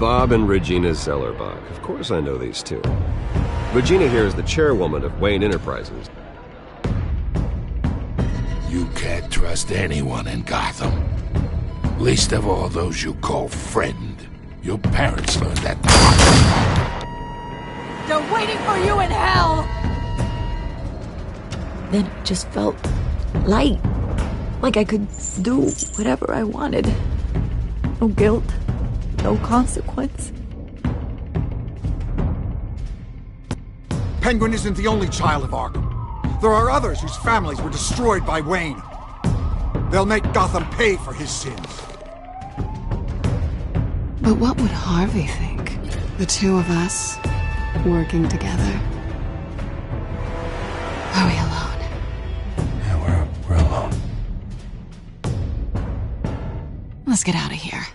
Bob and Regina Zellerbach. Of course I know these two. Regina here is the chairwoman of Wayne Enterprises. You can't trust anyone in Gotham. Least of all those you call friend. Your parents learned that. They're waiting for you in hell! Then it just felt light. Like I could do whatever I wanted. No guilt, no consequence. Penguin isn't the only child of Arkham. There are others whose families were destroyed by Wayne. They'll make Gotham pay for his sins. But what would Harvey think? The two of us, working together. Are we alone? Yeah, we're alone. Let's get out of here.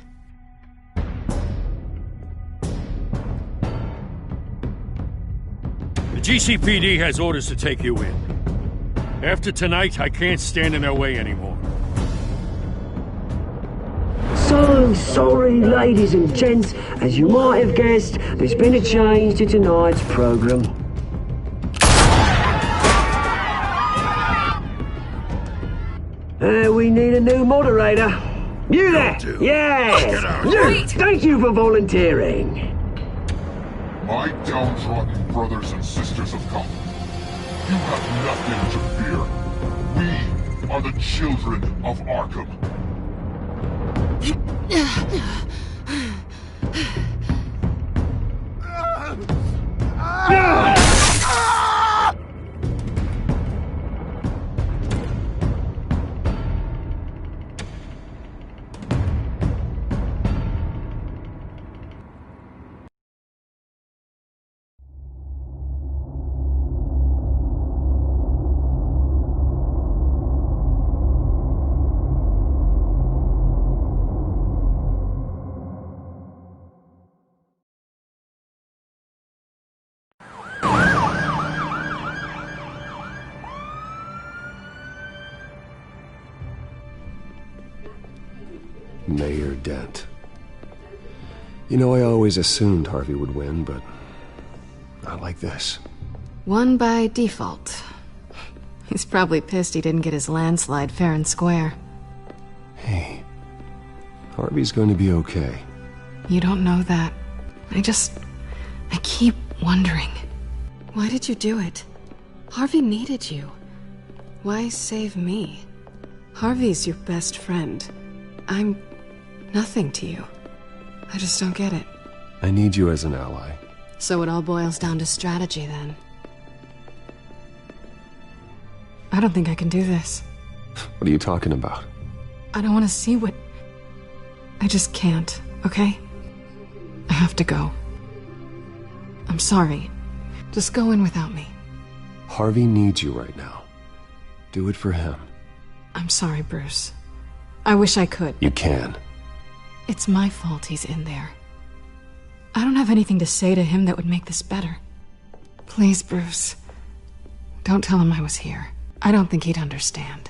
The GCPD has orders to take you in. After tonight, I can't stand in their way anymore. So sorry, ladies and gents. As you might have guessed, there's been a change to tonight's program. We need a new moderator. You there? Yes! You! Thank you for volunteering. My downtrodden brothers and sisters of Gotham, you have nothing to fear. We are the children of Arkham. Mayor Dent. You know, I always assumed Harvey would win, but not like this. Won by default. He's probably pissed he didn't get his landslide fair and square. Hey, Harvey's going to be okay. You don't know that. I keep wondering. Why did you do it? Harvey needed you. Why save me? Harvey's your best friend. I'm nothing to you. I just don't get it. I need you as an ally. So it all boils down to strategy, then. I don't think I can do this. What are you talking about? I don't want to see what... I just can't, okay? I have to go. I'm sorry. Just go in without me. Harvey needs you right now. Do it for him. I'm sorry, Bruce. I wish I could. You can. It's my fault he's in there. I don't have anything to say to him that would make this better. Please, Bruce. Don't tell him I was here. I don't think he'd understand.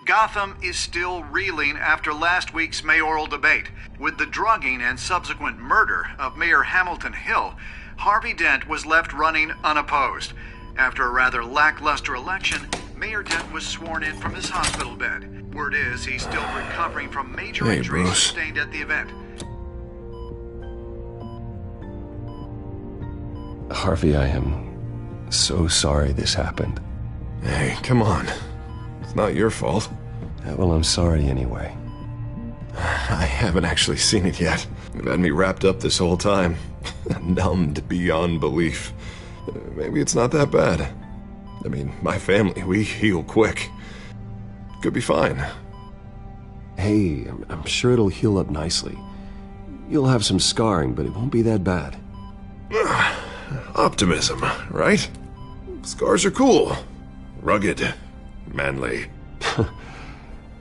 Gotham is still reeling after last week's mayoral debate. With the drugging and subsequent murder of Mayor Hamilton Hill, Harvey Dent was left running unopposed. After a rather lackluster election, Mayor Dent was sworn in from his hospital bed. Word is he's still recovering from major injuries sustained at the event. Harvey, I am so sorry this happened. Hey, come on. It's not your fault. Yeah, well, I'm sorry anyway. I haven't actually seen it yet. You've had me wrapped up this whole time. Numbed beyond belief. Maybe it's not that bad. I mean, my family, we heal quick. Could be fine. Hey, I'm sure it'll heal up nicely. You'll have some scarring, but it won't be that bad. Optimism, right? Scars are cool. Rugged. Manly.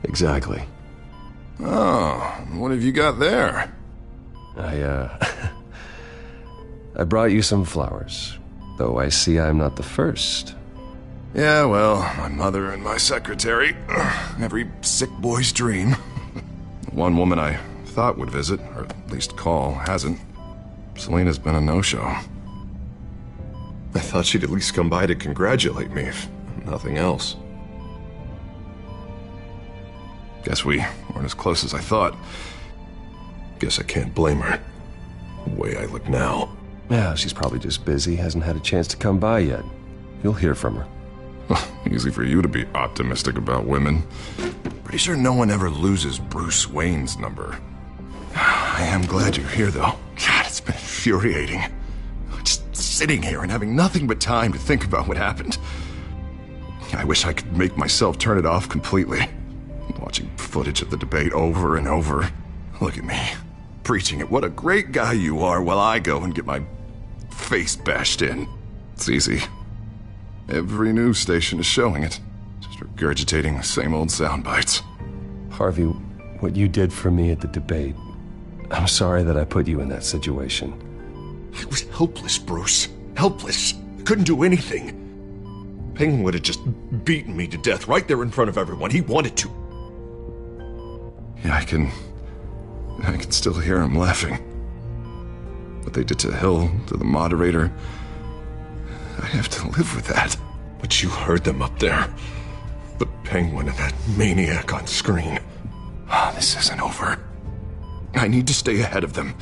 Exactly. Oh, what have you got there? I brought you some flowers. Though I see I'm not the first. Yeah, well, my mother and my secretary. Every sick boy's dream. One woman I thought would visit, or at least call, hasn't. Selena's been a no-show. I thought she'd at least come by to congratulate me, if nothing else. Guess we weren't as close as I thought. Guess I can't blame her. The way I look now. Yeah, she's probably just busy, hasn't had a chance to come by yet. You'll hear from her. Easy for you to be optimistic about women. Pretty sure no one ever loses Bruce Wayne's number. I am glad you're here, though. God, it's been infuriating. Just sitting here and having nothing but time to think about what happened. I wish I could make myself turn it off completely. Watching footage of the debate over and over. Look at me, preaching at what a great guy you are while I go and get my face bashed in. It's easy. Every news station is showing it. Just regurgitating the same old sound bites. Harvey, what you did for me at the debate, I'm sorry that I put you in that situation. I was helpless, Bruce. Helpless. Couldn't do anything. Penguin would have just beaten me to death right there in front of everyone. He wanted to. Yeah, I can still hear him laughing. What they did to Hill, to the moderator, I have to live with that. But you heard them up there. The Penguin and that maniac on screen. This isn't over. I need to stay ahead of them.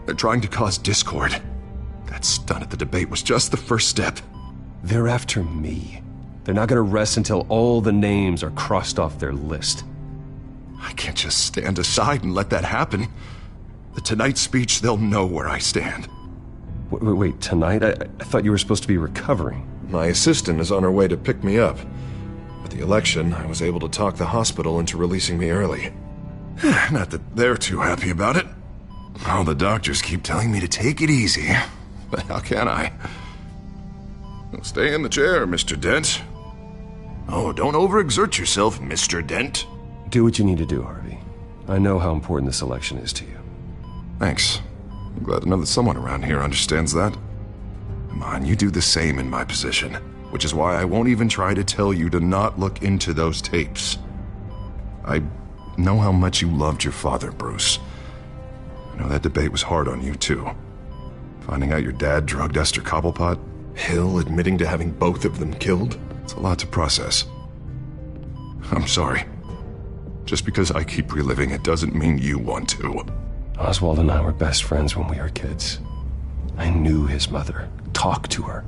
They're trying to cause discord. That stunt at the debate was just the first step. They're after me. They're not gonna rest until all the names are crossed off their list. I can't just stand aside and let that happen. The Tonight speech, they'll know where I stand. Wait, tonight? I thought you were supposed to be recovering. My assistant is on her way to pick me up. At the election, I was able to talk the hospital into releasing me early. Not that they're too happy about it. All the doctors keep telling me to take it easy. But how can I? Stay in the chair, Mr. Dent. Oh, don't overexert yourself, Mr. Dent. Do what you need to do, Harvey. I know how important this election is to you. Thanks. I'm glad to know that someone around here understands that. Come on, you do the same in my position. Which is why I won't even try to tell you to not look into those tapes. I know how much you loved your father, Bruce. I know that debate was hard on you, too. Finding out your dad drugged Esther Cobblepot, Hill admitting to having both of them killed, it's a lot to process. I'm sorry. Just because I keep reliving it doesn't mean you want to. Oswald and I were best friends when we were kids. I knew his mother. Talked to her.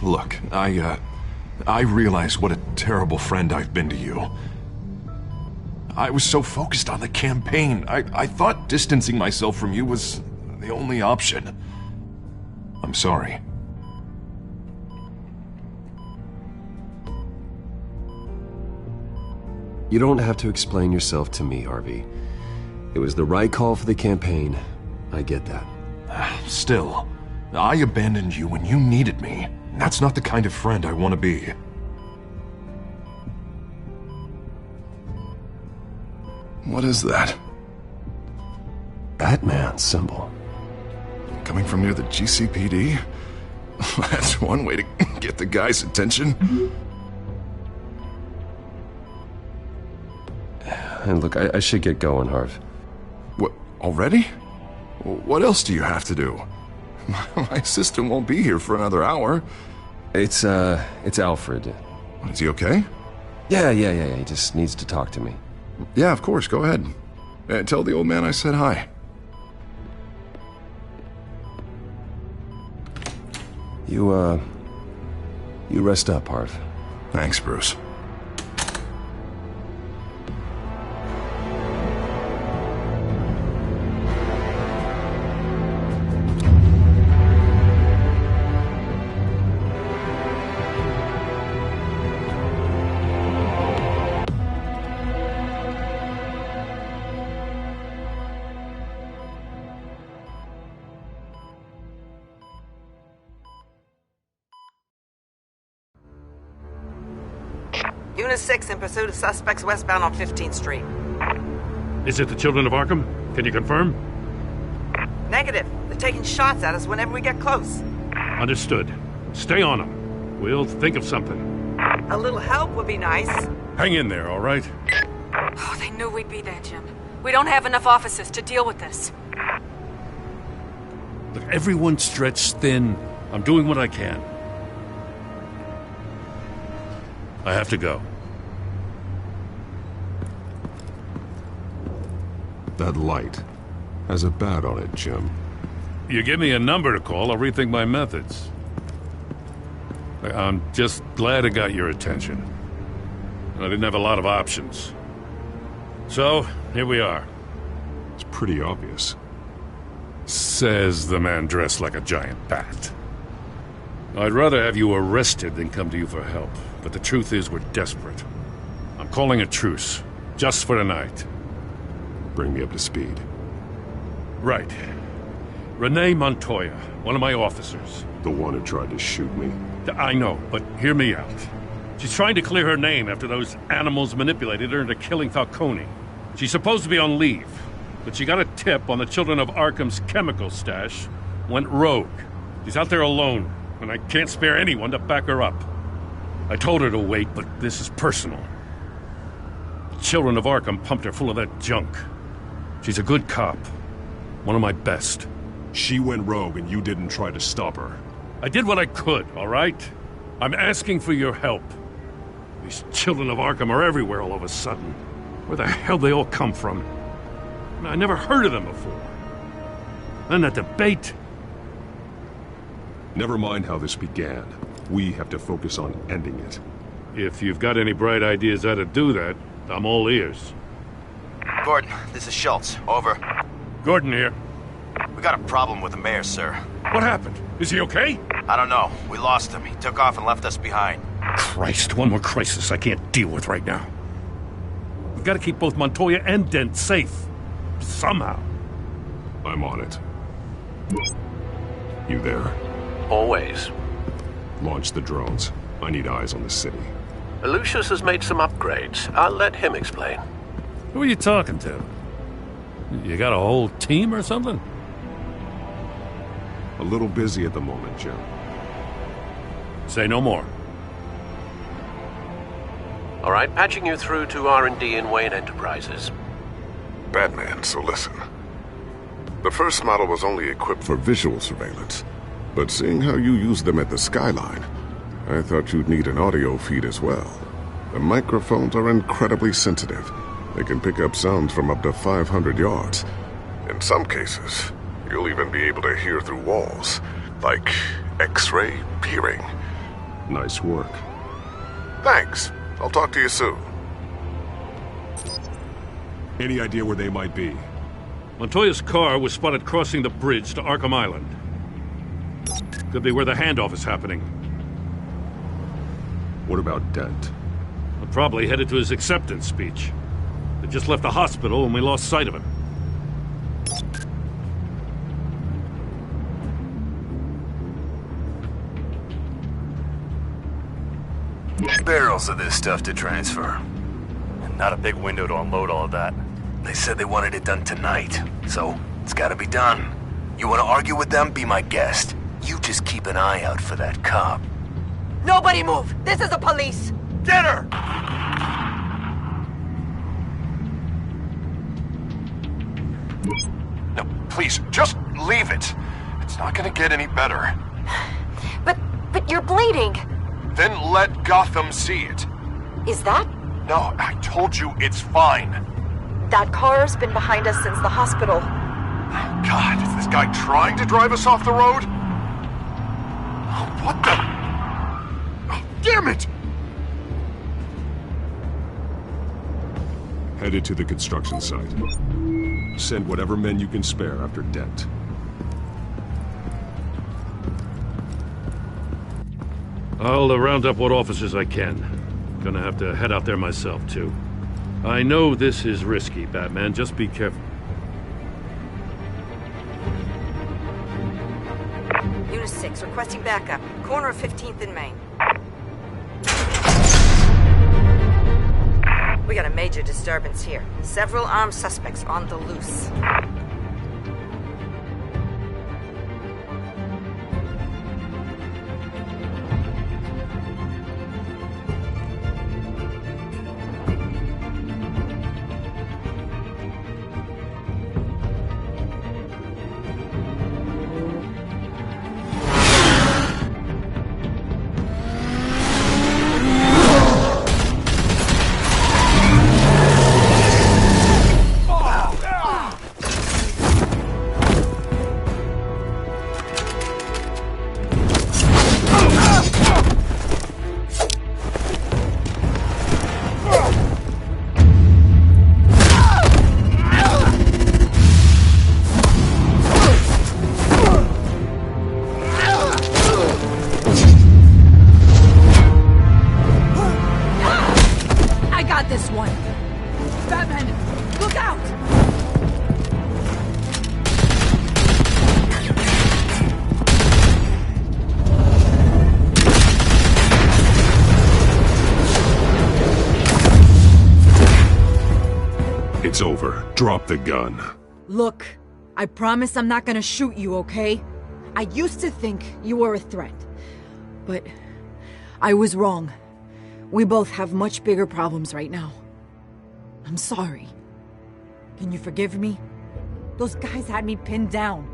Look, I realize what a terrible friend I've been to you. I was so focused on the campaign. I thought distancing myself from you was the only option. I'm sorry. You don't have to explain yourself to me, Harvey. It was the right call for the campaign. I get that. Still, I abandoned you when you needed me. That's not the kind of friend I want to be. What is that? Batman symbol. Coming from near the GCPD? That's one way to get the guy's attention. And look, I should get going, Harv. What, already? What else do you have to do? My assistant won't be here for another hour. It's Alfred. Is he okay? Yeah, he just needs to talk to me. Yeah, of course, go ahead. Tell the old man I said hi. You rest up, Harv. Thanks, Bruce. Unit 6 in pursuit of suspects westbound on 15th Street. Is it the Children of Arkham? Can you confirm? Negative. They're taking shots at us whenever we get close. Understood. Stay on them. We'll think of something. A little help would be nice. Hang in there, all right? Oh, they knew we'd be there, Jim. We don't have enough officers to deal with this. Look, everyone's stretched thin. I'm doing what I can. I have to go. That light has a bat on it, Jim. You give me a number to call, I'll rethink my methods. I'm just glad I got your attention. I didn't have a lot of options. So, here we are. It's pretty obvious. Says the man dressed like a giant bat. I'd rather have you arrested than come to you for help, but the truth is we're desperate. I'm calling a truce, just for tonight. Bring me up to speed. Right. Renee Montoya, one of my officers. The one who tried to shoot me. I know, but hear me out. She's trying to clear her name after those animals manipulated her into killing Falcone. She's supposed to be on leave, but she got a tip on the Children of Arkham's chemical stash, went rogue. She's out there alone, and I can't spare anyone to back her up. I told her to wait, but this is personal. The Children of Arkham pumped her full of that junk. She's a good cop. One of my best. She went rogue and you didn't try to stop her. I did what I could, all right? I'm asking for your help. These Children of Arkham are everywhere all of a sudden. Where the hell they all come from? I never heard of them before. And that debate. Never mind how this began. We have to focus on ending it. If you've got any bright ideas how to do that, I'm all ears. Gordon, this is Schultz. Over. Gordon here. We got a problem with the mayor, sir. What happened? Is he okay? I don't know. We lost him. He took off and left us behind. Christ, one more crisis I can't deal with right now. We've got to keep both Montoya and Dent safe. Somehow. I'm on it. You there? Always. Launch the drones. I need eyes on the city. Lucius has made some upgrades. I'll let him explain. Who are you talking to? You got a whole team or something? A little busy at the moment, Jim. Say no more. All right, patching you through to R&D in Wayne Enterprises. Batman, so listen. The first model was only equipped for visual surveillance, but seeing how you use them at the skyline, I thought you'd need an audio feed as well. The microphones are incredibly sensitive. They can pick up sounds from up to 500 yards. In some cases, you'll even be able to hear through walls, like X-ray peering. Nice work. Thanks. I'll talk to you soon. Any idea where they might be? Montoya's car was spotted crossing the bridge to Arkham Island. Could be where the handoff is happening. What about Dent? Well, probably headed to his acceptance speech. They just left the hospital and we lost sight of him. Barrels of this stuff to transfer. And not a big window to unload all of that. They said they wanted it done tonight, so it's gotta be done. You wanna argue with them? Be my guest. You just keep an eye out for that cop. Nobody move! This is the police! Get her! No, please, just leave it. It's not gonna get any better. But you're bleeding. Then let Gotham see it. Is that? No, I told you it's fine. That car's been behind us since the hospital. God, is this guy trying to drive us off the road? What the? Oh, damn it! Headed to the construction site. Send whatever men you can spare after Dent. I'll round up what officers I can. Gonna have to head out there myself, too. I know this is risky, Batman. Just be careful. Unit 6, requesting backup. Corner of 15th and Main. We got a major disturbance here. Several armed suspects on the loose. got this one! Batman, look out! It's over. Drop the gun. Look, I promise I'm not gonna shoot you, okay? I used to think you were a threat. But I was wrong. We both have much bigger problems right now. I'm sorry. Can you forgive me? Those guys had me pinned down.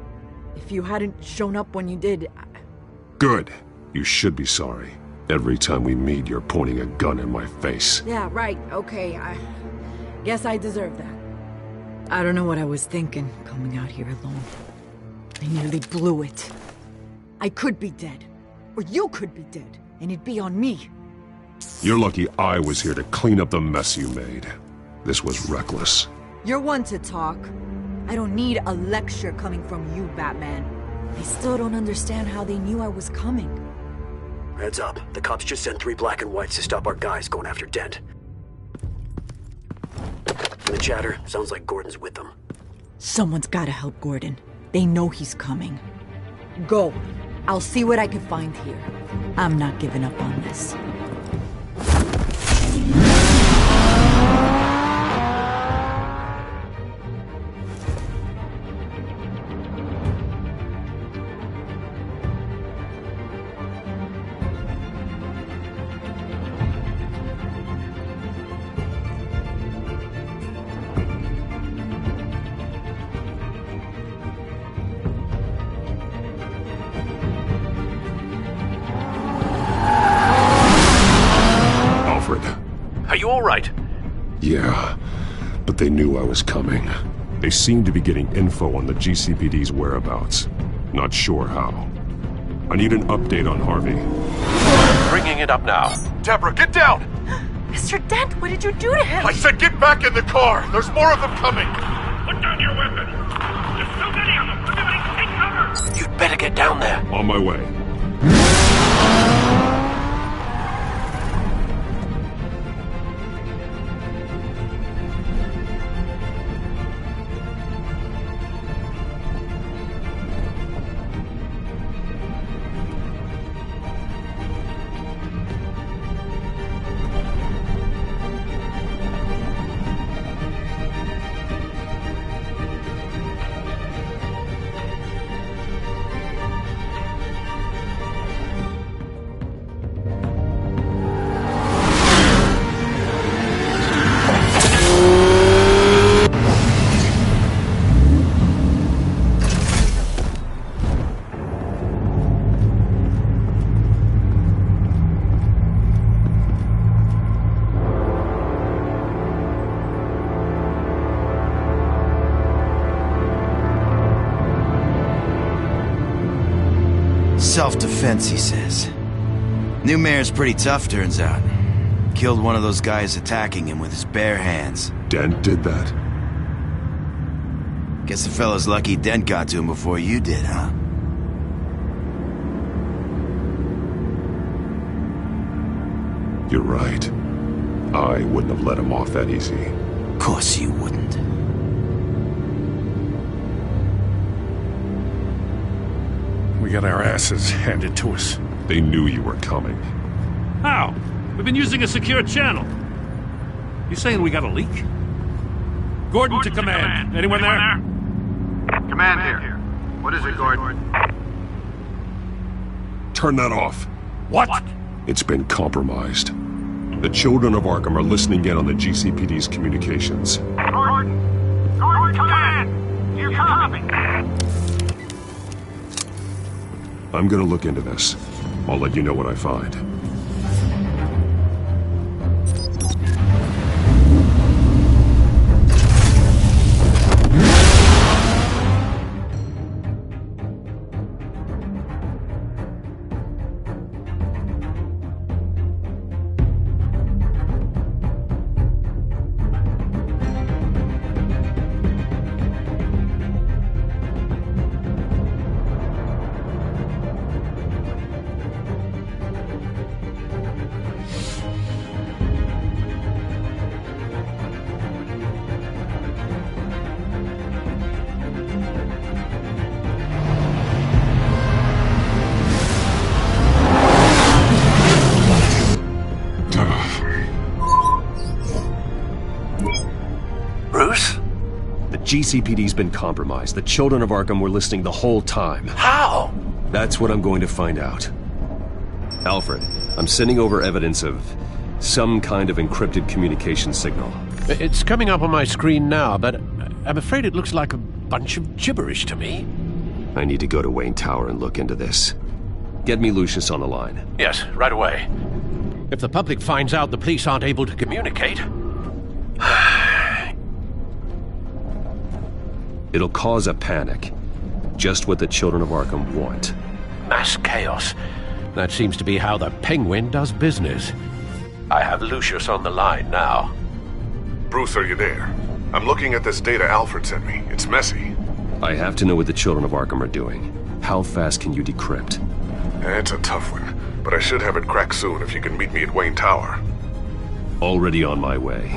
If you hadn't shown up when you did, Good. You should be sorry. Every time we meet, you're pointing a gun in my face. Yeah, right, okay, I guess I deserve that. I don't know what I was thinking, coming out here alone. I nearly blew it. I could be dead. Or you could be dead, and it'd be on me. You're lucky I was here to clean up the mess you made. This was reckless. You're one to talk. I don't need a lecture coming from you, Batman. I still don't understand how they knew I was coming. Heads up. The cops just sent 3 black and whites to stop our guys going after Dent. The chatter sounds like Gordon's with them. Someone's gotta help Gordon. They know he's coming. Go. I'll see what I can find here. I'm not giving up on this. Are you all right? Yeah, but they knew I was coming. They seemed to be getting info on the GCPD's whereabouts. Not sure how. I need an update on Harvey. Bringing it up now. Deborah, get down! Mr. Dent, what did you do to him? I said get back in the car! There's more of them coming! Put down your weapon! There's so many of them! Everybody take cover! You'd better get down there. On my way. Self-defense, he says. New mayor's pretty tough, turns out. Killed one of those guys attacking him with his bare hands. Dent did that? Guess the fella's lucky Dent got to him before you did, huh? You're right. I wouldn't have let him off that easy. Of course you wouldn't. We got our asses handed to us. They knew you were coming. How? We've been using a secure channel. You saying we got a leak? Gordon to command. Anyone there? Command here. What is it, Gordon? Turn that off. What? It's been compromised. The children of Arkham are listening in on the GCPD's communications. Gordon! Gordon, command! You copy? I'm gonna look into this. I'll let you know what I find. GCPD's been compromised. The children of Arkham were listening the whole time. How? That's what I'm going to find out. Alfred, I'm sending over evidence of some kind of encrypted communication signal. It's coming up on my screen now, but I'm afraid it looks like a bunch of gibberish to me. I need to go to Wayne Tower and look into this. Get me Lucius on the line. Yes, right away. If the public finds out the police aren't able to communicate... It'll cause a panic. Just what the children of Arkham want. Mass chaos. That seems to be how the Penguin does business. I have Lucius on the line now. Bruce, are you there? I'm looking at this data Alfred sent me. It's messy. I have to know what the children of Arkham are doing. How fast can you decrypt? It's a tough one, but I should have it cracked soon if you can meet me at Wayne Tower. Already on my way.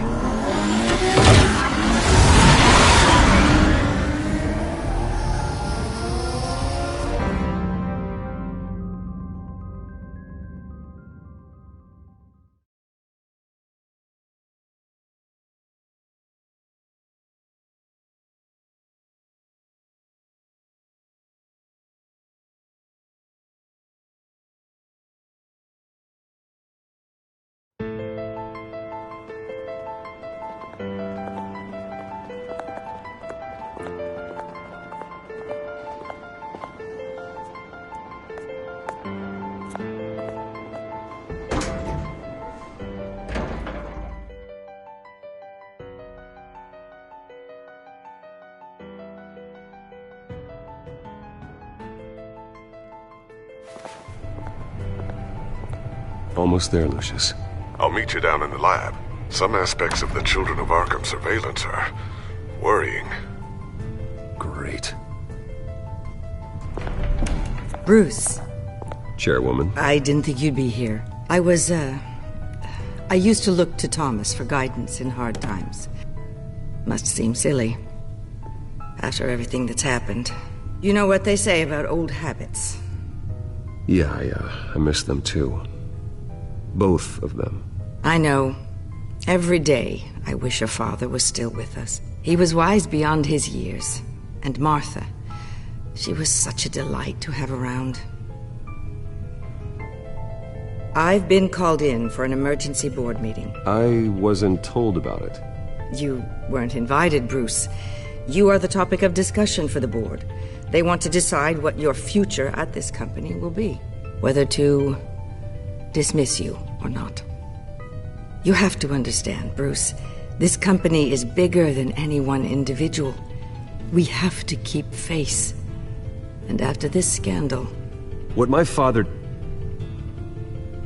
Almost there, Lucius. I'll meet you down in the lab. Some aspects of the Children of Arkham surveillance are worrying. Great. Bruce. Chairwoman. I didn't think you'd be here. I used to look to Thomas for guidance in hard times. Must seem silly. After everything that's happened. You know what they say about old habits. Yeah, I miss them too. Both of them. I know. Every day, I wish your father was still with us. He was wise beyond his years. And Martha, she was such a delight to have around. I've been called in for an emergency board meeting. I wasn't told about it. You weren't invited, Bruce. You are the topic of discussion for the board. They want to decide what your future at this company will be. Whether to dismiss you or not. You have to understand, Bruce. This company is bigger than any one individual. We have to keep face. And after this scandal... What my father...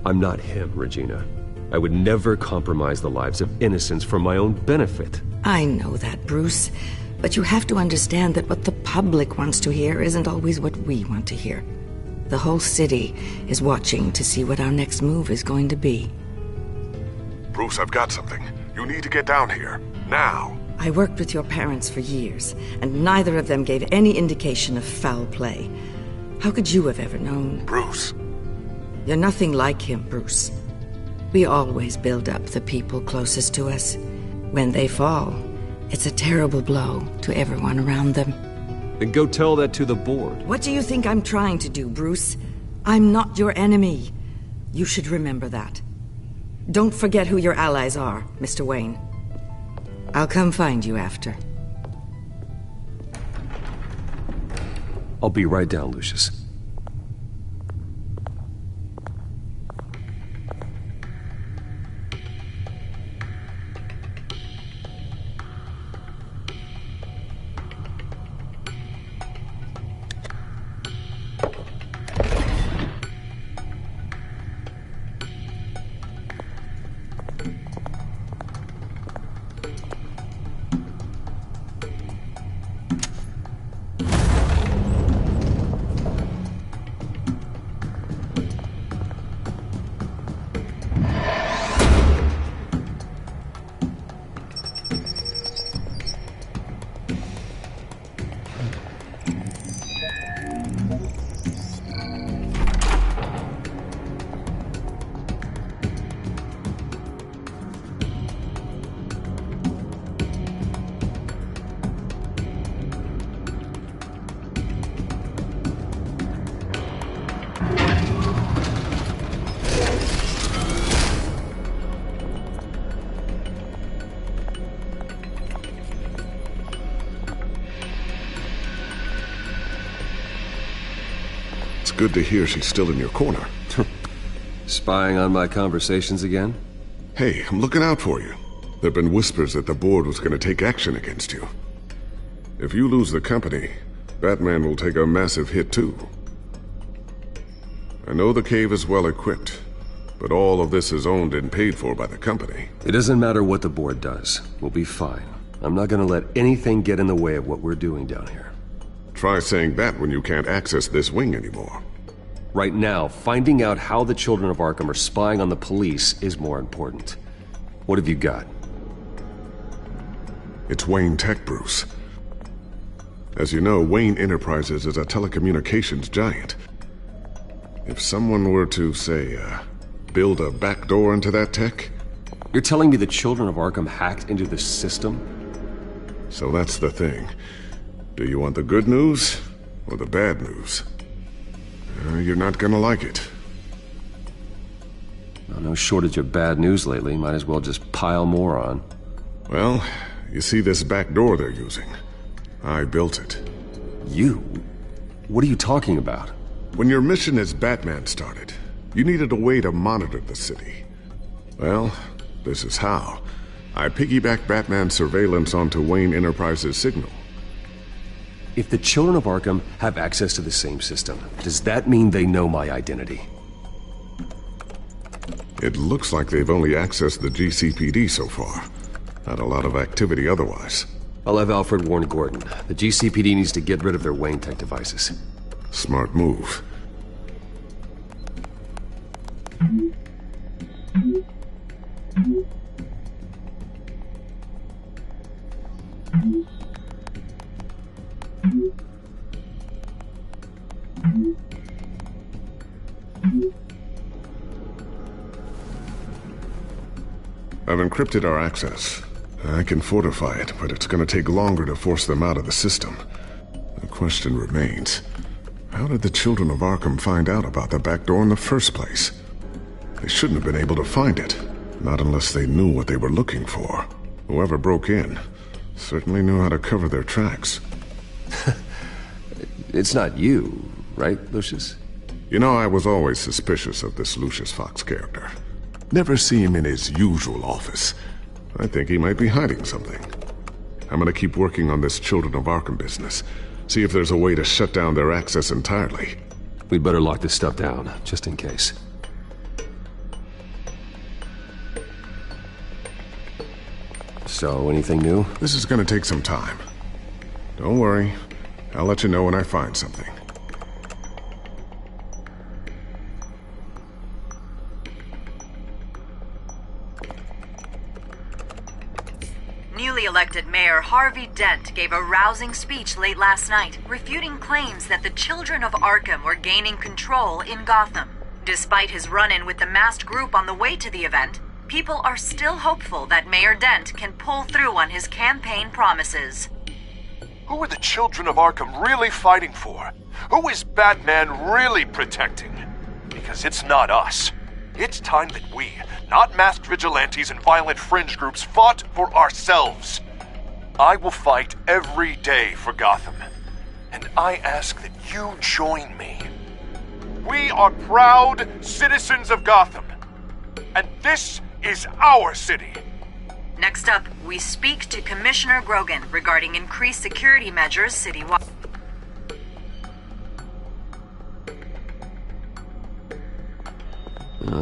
I'm not him, Regina. I would never compromise the lives of innocents for my own benefit. I know that, Bruce. But you have to understand that what the public wants to hear isn't always what we want to hear. The whole city is watching to see what our next move is going to be. Bruce, I've got something. You need to get down here. Now. I worked with your parents for years, and neither of them gave any indication of foul play. How could you have ever known? Bruce. You're nothing like him, Bruce. We always build up the people closest to us. When they fall, it's a terrible blow to everyone around them. Then go tell that to the board. What do you think I'm trying to do, Bruce? I'm not your enemy. You should remember that. Don't forget who your allies are, Mr. Wayne. I'll come find you after. I'll be right down, Lucius. good to hear she's still in your corner. Spying on my conversations again? Hey, I'm looking out for you. There've been whispers that the board was going to take action against you. If you lose the company, Batman will take a massive hit too. I know the cave is well equipped, but all of this is owned and paid for by the company. It doesn't matter what the board does. We'll be fine. I'm not gonna let anything get in the way of what we're doing down here. Try saying that when you can't access this wing anymore. Right now, finding out how the children of Arkham are spying on the police is more important. What have you got? It's Wayne Tech, Bruce. As you know, Wayne Enterprises is a telecommunications giant. If someone were to, say, build a backdoor into that tech... You're telling me the children of Arkham hacked into the system? So that's the thing. Do you want the good news or the bad news? You're not gonna like it. Well, no shortage of bad news lately. Might as well just pile more on. Well, you see this back door they're using? I built it. You? What are you talking about? When your mission as Batman started, you needed a way to monitor the city. Well, this is how. I piggybacked Batman's surveillance onto Wayne Enterprises' signal. If the children of Arkham have access to the same system, does that mean they know my identity? It looks like they've only accessed the GCPD so far. Not a lot of activity otherwise. I'll have Alfred warn Gordon. The GCPD needs to get rid of their Wayne Tech devices. Smart move. I've encrypted our access. I can fortify it, but it's going to take longer to force them out of the system. The question remains, how did the children of Arkham find out about the back door in the first place? They shouldn't have been able to find it, not unless they knew what they were looking for. Whoever broke in certainly knew how to cover their tracks. It's not you, right, Lucius? You know, I was always suspicious of this Lucius Fox character. Never see him in his usual office. I think he might be hiding something. I'm gonna keep working on this Children of Arkham business. See if there's a way to shut down their access entirely. We'd better lock this stuff down, just in case. So, anything new? This is gonna take some time. Don't worry. I'll let you know when I find something. Newly elected Mayor Harvey Dent gave a rousing speech late last night, refuting claims that the children of Arkham were gaining control in Gotham. Despite his run-in with the masked group on the way to the event, people are still hopeful that Mayor Dent can pull through on his campaign promises. Who are the children of Arkham really fighting for? Who is Batman really protecting? Because it's not us. It's time that we, not masked vigilantes and violent fringe groups, fought for ourselves. I will fight every day for Gotham. And I ask that you join me. We are proud citizens of Gotham. And this is our city. Next up, we speak to Commissioner Grogan regarding increased security measures citywide.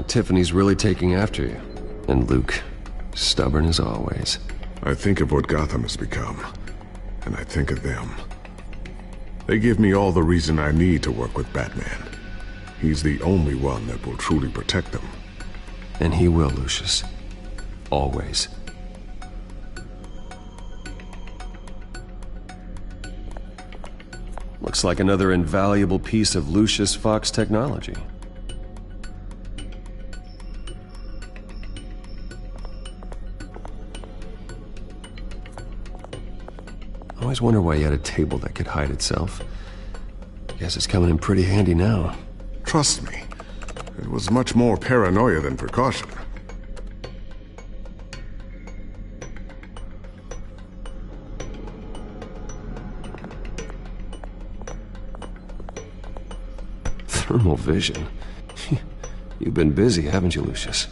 Tiffany's really taking after you. And Luke, stubborn as always. I think of what Gotham has become, and I think of them. They give me all the reason I need to work with Batman. He's the only one that will truly protect them. And he will, Lucius. Always. Looks like another invaluable piece of Lucius Fox technology. I always wonder why he had a table that could hide itself. Guess it's coming in pretty handy now. Trust me, it was much more paranoia than precaution. Thermal vision. You've been busy, haven't you, Lucius?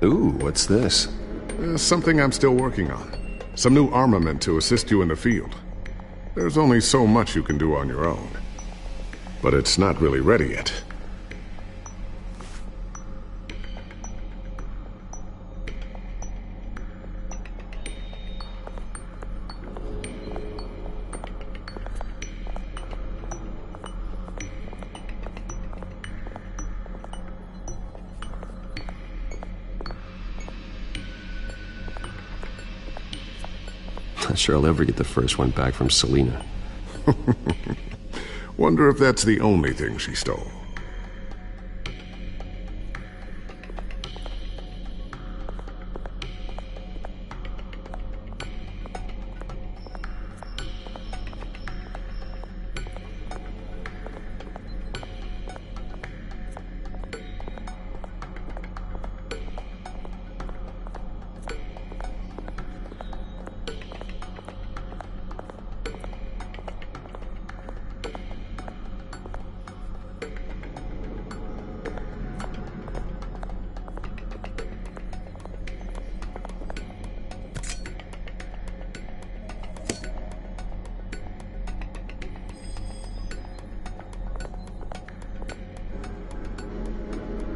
Ooh, what's this? Something I'm still working on. Some new armament to assist you in the field. There's only so much you can do on your own. But it's not really ready yet. Not sure I'll ever get the first one back from Selena. Wonder if that's the only thing she stole.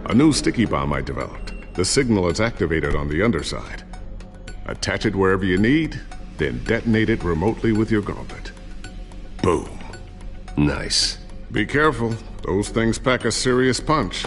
A new sticky bomb I developed. The signal is activated on the underside. Attach it wherever you need, then detonate it remotely with your gauntlet. Boom. Nice. Be careful. Those things pack a serious punch.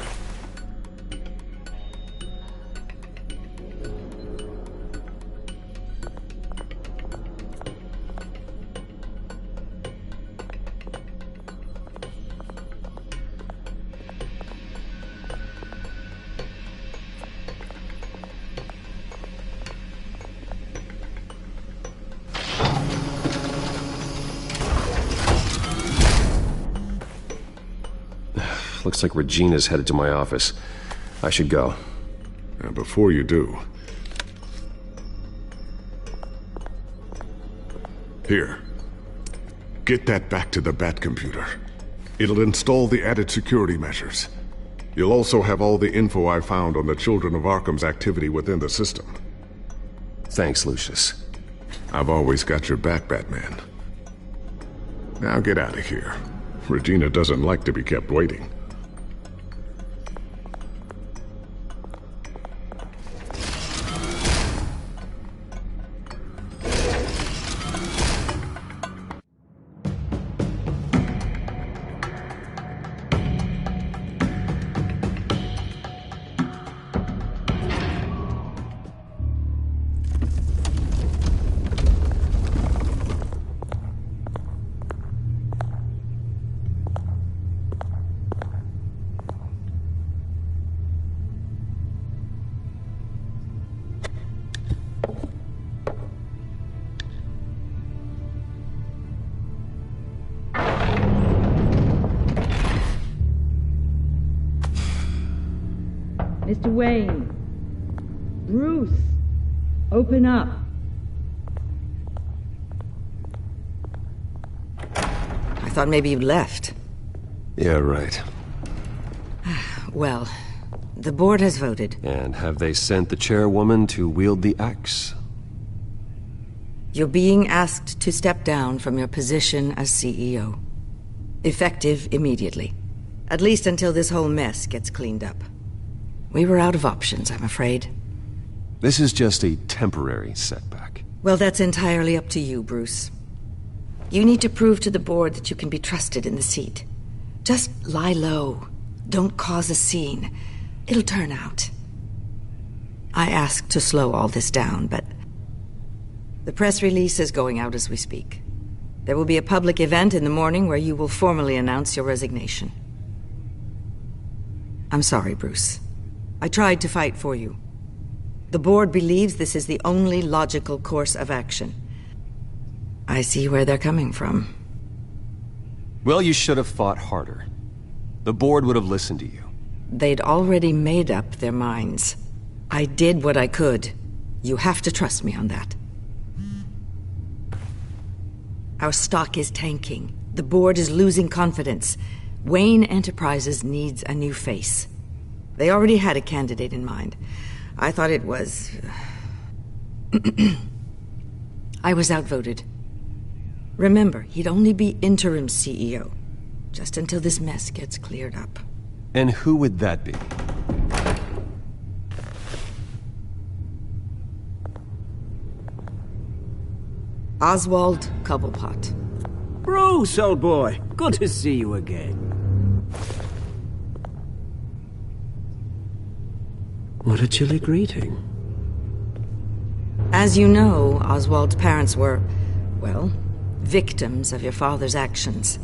Looks like Regina's headed to my office. I should go. And before you do... Here. Get that back to the Bat computer. It'll install the added security measures. You'll also have all the info I found on the Children of Arkham's activity within the system. Thanks, Lucius. I've always got your back, Batman. Now get out of here. Regina doesn't like to be kept waiting. Mr. Wayne. Bruce. Open up. I thought maybe you'd left. Yeah, right. Well, the board has voted. And have they sent the chairwoman to wield the axe? You're being asked to step down from your position as CEO. Effective immediately. At least until this whole mess gets cleaned up. We were out of options, I'm afraid. This is just a temporary setback. Well, that's entirely up to you, Bruce. You need to prove to the board that you can be trusted in the seat. Just lie low. Don't cause a scene. It'll turn out. I asked to slow all this down, but... the press release is going out as we speak. There will be a public event in the morning where you will formally announce your resignation. I'm sorry, Bruce. I tried to fight for you. The board believes this is the only logical course of action. I see where they're coming from. Well, you should have fought harder. The board would have listened to you. They'd already made up their minds. I did what I could. You have to trust me on that. Our stock is tanking. The board is losing confidence. Wayne Enterprises needs a new face. They already had a candidate in mind. I thought it was... I was outvoted. Remember, he'd only be interim CEO, just until this mess gets cleared up. And who would that be? Oswald Cobblepot. Bruce, old boy. Good to see you again. What a chilly greeting. As you know, Oswald's parents were, well, victims of your father's actions.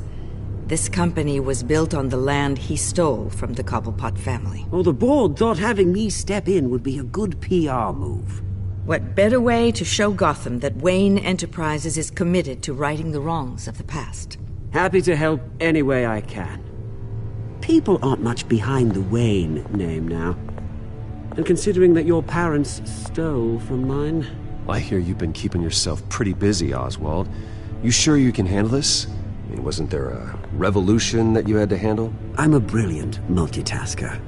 This company was built on the land he stole from the Cobblepot family. Oh, the board thought having me step in would be a good PR move. What better way to show Gotham that Wayne Enterprises is committed to righting the wrongs of the past? Happy to help any way I can. People aren't much behind the Wayne name now. And considering that your parents stole from mine... I hear you've been keeping yourself pretty busy, Oswald. You sure you can handle this? I mean, wasn't there a revolution that you had to handle? I'm a brilliant multitasker.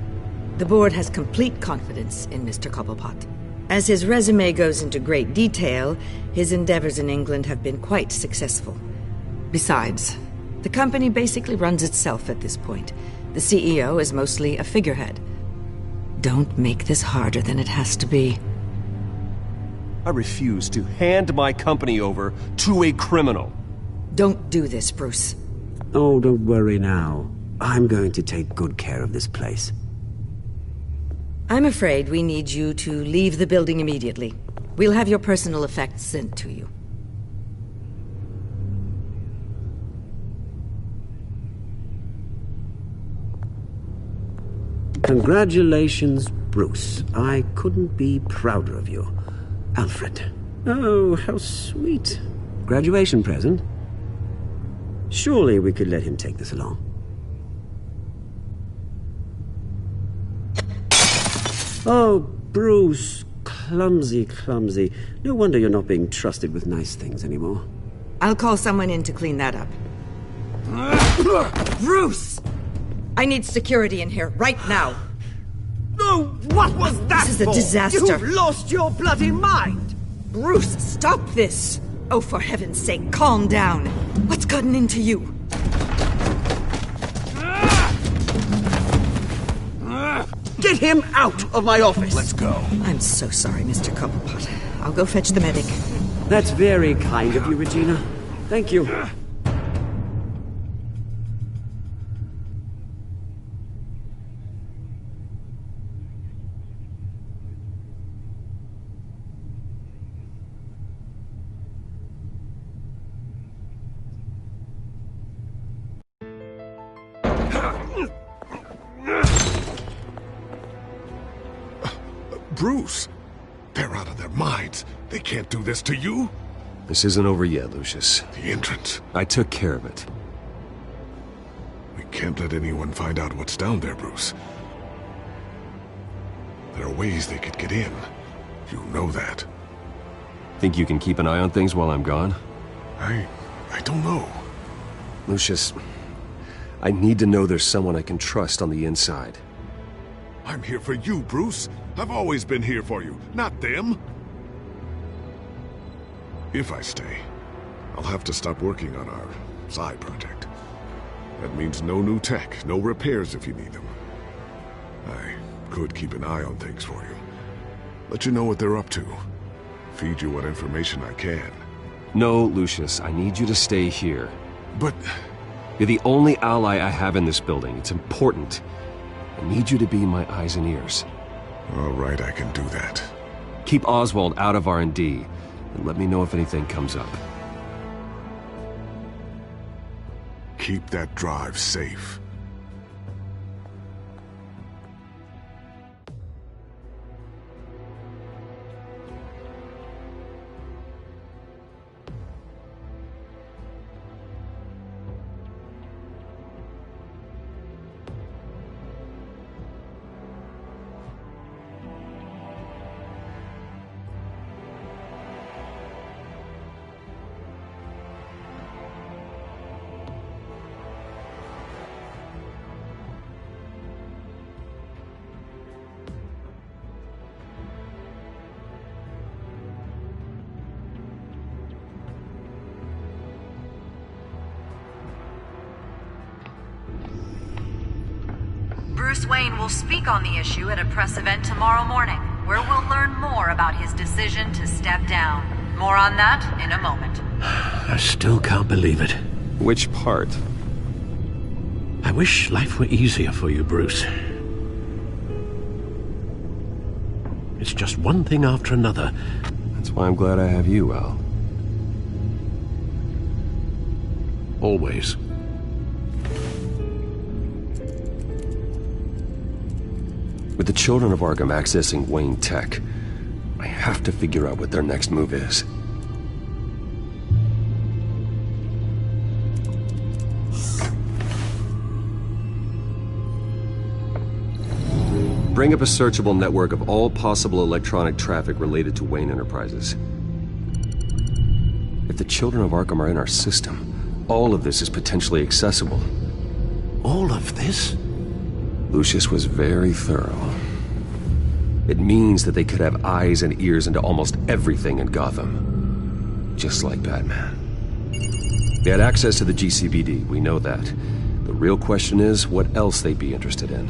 The board has complete confidence in Mr. Cobblepot. As his resume goes into great detail, his endeavors in England have been quite successful. Besides, the company basically runs itself at this point. The CEO is mostly a figurehead. Don't make this harder than it has to be. I refuse to hand my company over to a criminal. Don't do this, Bruce. Oh, don't worry now. I'm going to take good care of this place. I'm afraid we need you to leave the building immediately. We'll have your personal effects sent to you. Congratulations, Bruce. I couldn't be prouder of you. Alfred. Oh, how sweet. Graduation present? Surely we could let him take this along. Oh, Bruce. Clumsy, clumsy. No wonder you're not being trusted with nice things anymore. I'll call someone in to clean that up. Bruce! I need security in here, right now. Oh, what was that This is a for? disaster. You've lost your bloody mind! Bruce, stop this! Oh, for heaven's sake, calm down. What's gotten into you? Get him out of my office! Let's go. I'm so sorry, Mr. Cobblepot. I'll go fetch the medic. That's very kind of you, Regina. Thank you. Bruce, they're out of their minds. They can't do this to you. This isn't over yet, Lucius. The entrance. I took care of it. We can't let anyone find out what's down there, Bruce. There are ways they could get in. You know that. Think you can keep an eye on things while I'm gone? I don't know. Lucius, I need to know there's someone I can trust on the inside. I'm here for you, Bruce. I've always been here for you, not them. If I stay, I'll have to stop working on our side project. That means no new tech, no repairs if you need them. I could keep an eye on things for you. Let you know what they're up to. Feed you what information I can. No, Lucius, I need you to stay here. But... You're the only ally I have in this building. It's important. I need you to be my eyes and ears. All right, I can do that. Keep Oswald out of R&D, and let me know if anything comes up. Keep that drive safe. Bruce Wayne will speak on the issue at a press event tomorrow morning, where we'll learn more about his decision to step down. More on that in a moment. I still can't believe it. Which part? I wish life were easier for you, Bruce. It's just one thing after another. That's why I'm glad I have you, Al. Always. With the children of Arkham accessing Wayne Tech, I have to figure out what their next move is. Bring up a searchable network of all possible electronic traffic related to Wayne Enterprises. If the children of Arkham are in our system, all of this is potentially accessible. All of this? Lucius was very thorough. It means that they could have eyes and ears into almost everything in Gotham. Just like Batman. They had access to the GCPD, we know that. The real question is, what else they'd be interested in.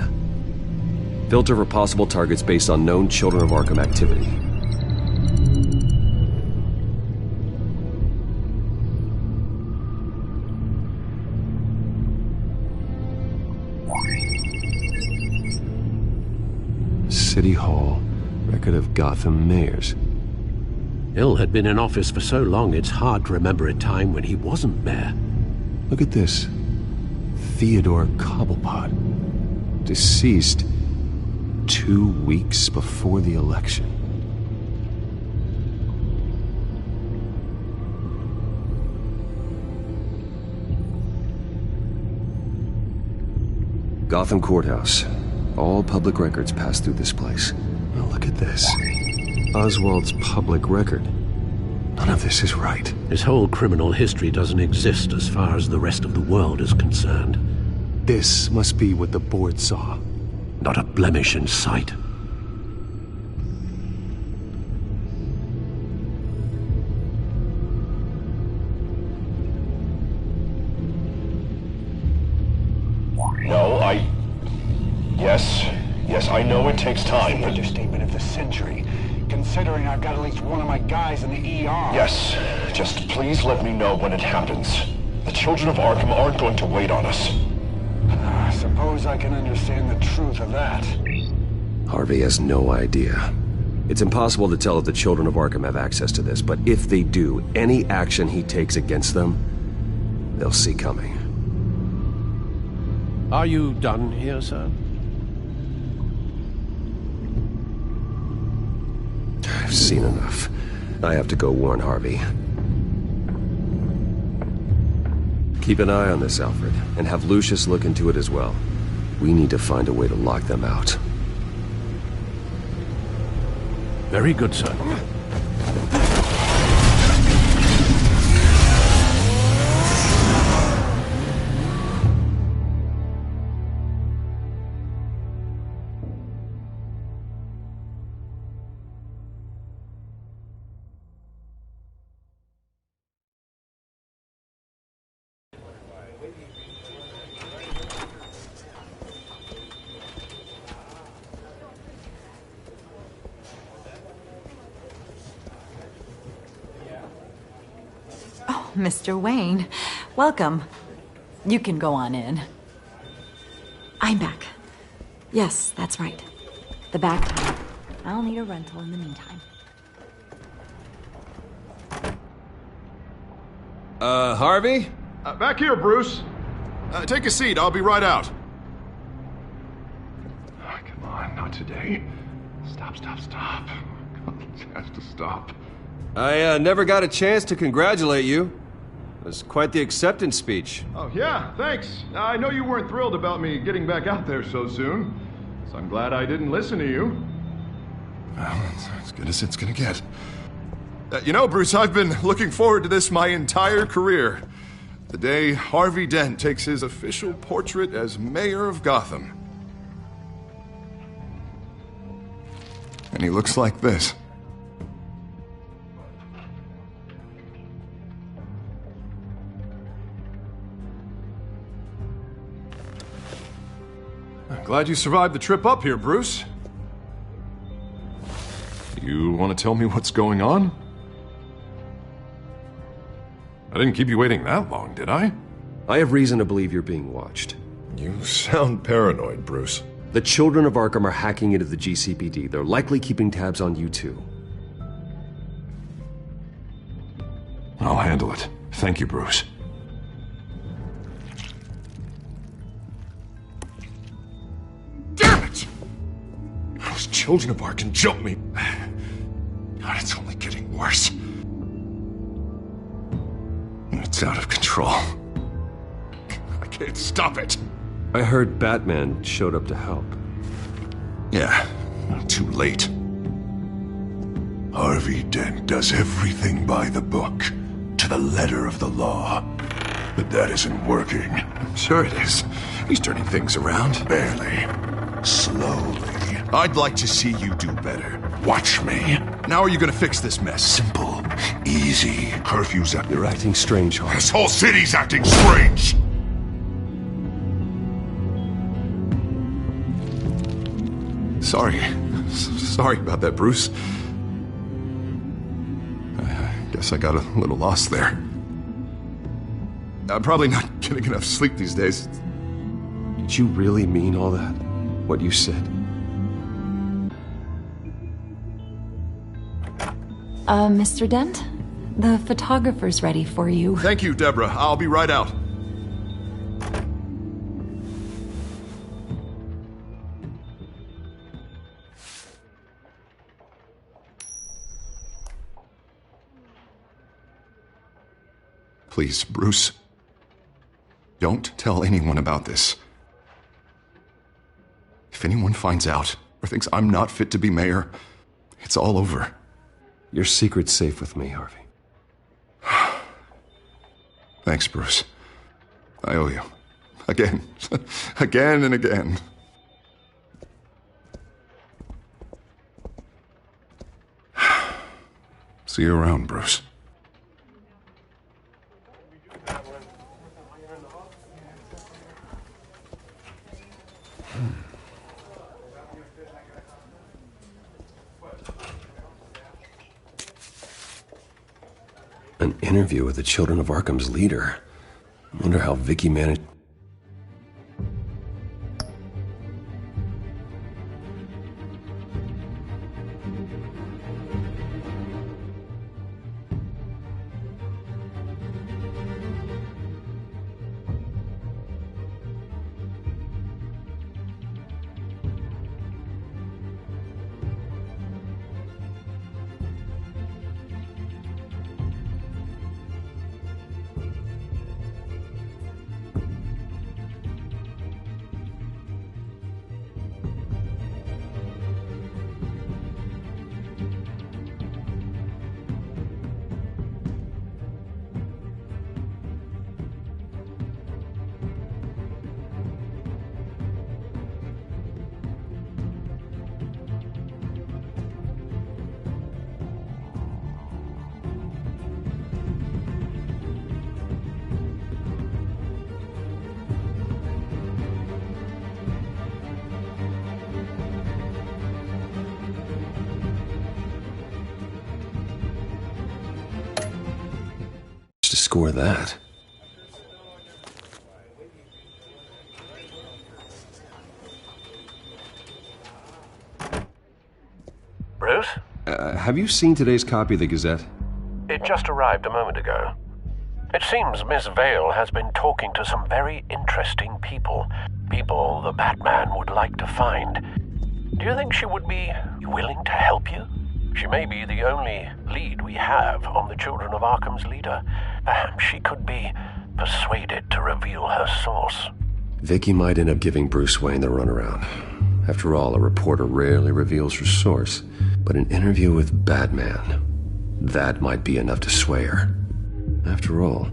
Filter for possible targets based on known Children of Arkham activity. City Hall, record of Gotham mayors. Hill had been in office for so long, it's hard to remember a time when he wasn't mayor. Look at this. Theodore Cobblepot. Deceased 2 weeks before the election. Gotham Courthouse. All public records pass through this place. Now look at this. Oswald's public record. None of this is right. His whole criminal history doesn't exist as far as the rest of the world is concerned. This must be what the board saw. Not a blemish in sight. No, Yes, I know it takes time, The understatement of the century, considering I've got at least one of my guys in the ER. Yes, just please let me know when it happens. The children of Arkham aren't going to wait on us. I suppose I can understand the truth of that. Harvey has no idea. It's impossible to tell if the children of Arkham have access to this, but if they do, any action he takes against them, they'll see coming. Are you done here, sir? I've seen enough. I have to go warn Harvey. Keep an eye on this, Alfred, and have Lucius look into it as well. We need to find a way to lock them out. Very good, sir. Mr. Wayne, welcome. You can go on in. I'm back. Yes, that's right. The back time. I'll need a rental in the meantime. Harvey? Back here, Bruce. Take a seat, I'll be right out. Oh, come on, not today. Stop. It has to stop. I never got a chance to congratulate you. It was quite the acceptance speech. Oh, yeah, thanks. I know you weren't thrilled about me getting back out there so soon, so I'm glad I didn't listen to you. Well, that's as good as it's gonna get. You know, Bruce, I've been looking forward to this my entire career. The day Harvey Dent takes his official portrait as mayor of Gotham. And he looks like this. Glad you survived the trip up here, Bruce. You want to tell me what's going on? I didn't keep you waiting that long, did I? I have reason to believe you're being watched. You sound paranoid, Bruce. The children of Arkham are hacking into the GCPD. They're likely keeping tabs on you too. I'll handle it. Thank you, Bruce. Damn it! Those children of Arkham jumped me. God, it's only getting worse. It's out of control. I can't stop it. I heard Batman showed up to help. Yeah, too late. Harvey Dent does everything by the book, to the letter of the law. But that isn't working. Sure it is. He's turning things around. Barely. Slowly. I'd like to see you do better. Watch me. Now are you gonna fix this mess? Simple. Easy. Curfew's up. You're acting strange, Harvey. This whole city's acting strange! Sorry about that, Bruce. I guess I got a little lost there. I'm probably not getting enough sleep these days. Did you really mean all that? What you said? Mr. Dent? The photographer's ready for you. Thank you, Deborah. I'll be right out. Please, Bruce. Don't tell anyone about this. If anyone finds out or thinks I'm not fit to be mayor, it's all over. Your secret's safe with me, Harvey. Thanks, Bruce. I owe you. Again. Again and again. See you around, Bruce. An interview with the Children of Arkham's leader. I wonder how Vicky managed... to score that. Bruce? Have you seen today's copy of the Gazette? It just arrived a moment ago. It seems Miss Vale has been talking to some very interesting people. People the Batman would like to find. Do you think she would be willing to help you? She may be the only lead we have on the Children of Arkham's leader. Perhaps she could be persuaded to reveal her source. Vicky might end up giving Bruce Wayne the runaround. After all, a reporter rarely reveals her source. But an interview with Batman, that might be enough to sway her. After all,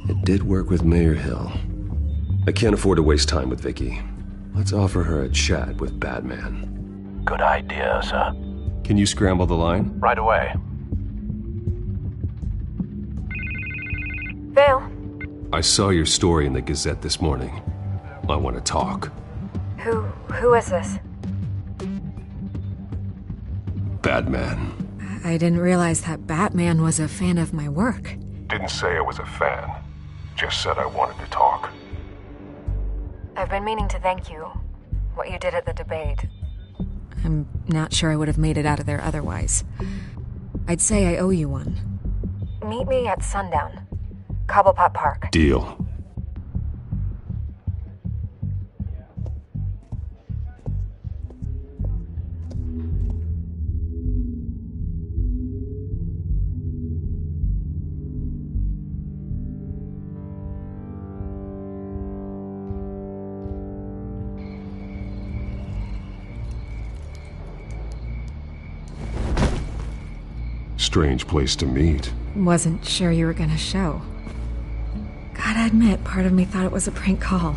it did work with Mayor Hill. I can't afford to waste time with Vicky. Let's offer her a chat with Batman. Good idea, sir. Can you scramble the line? Right away. Vale. I saw your story in the Gazette this morning. I want to talk. Who is this? Batman. I didn't realize that Batman was a fan of my work. Didn't say I was a fan. Just said I wanted to talk. I've been meaning to thank you. What you did at the debate. I'm not sure I would have made it out of there otherwise. I'd say I owe you one. Meet me at sundown. Cobblepot Park. Deal. Strange place to meet. Wasn't sure you were gonna show. Gotta admit, part of me thought it was a prank call.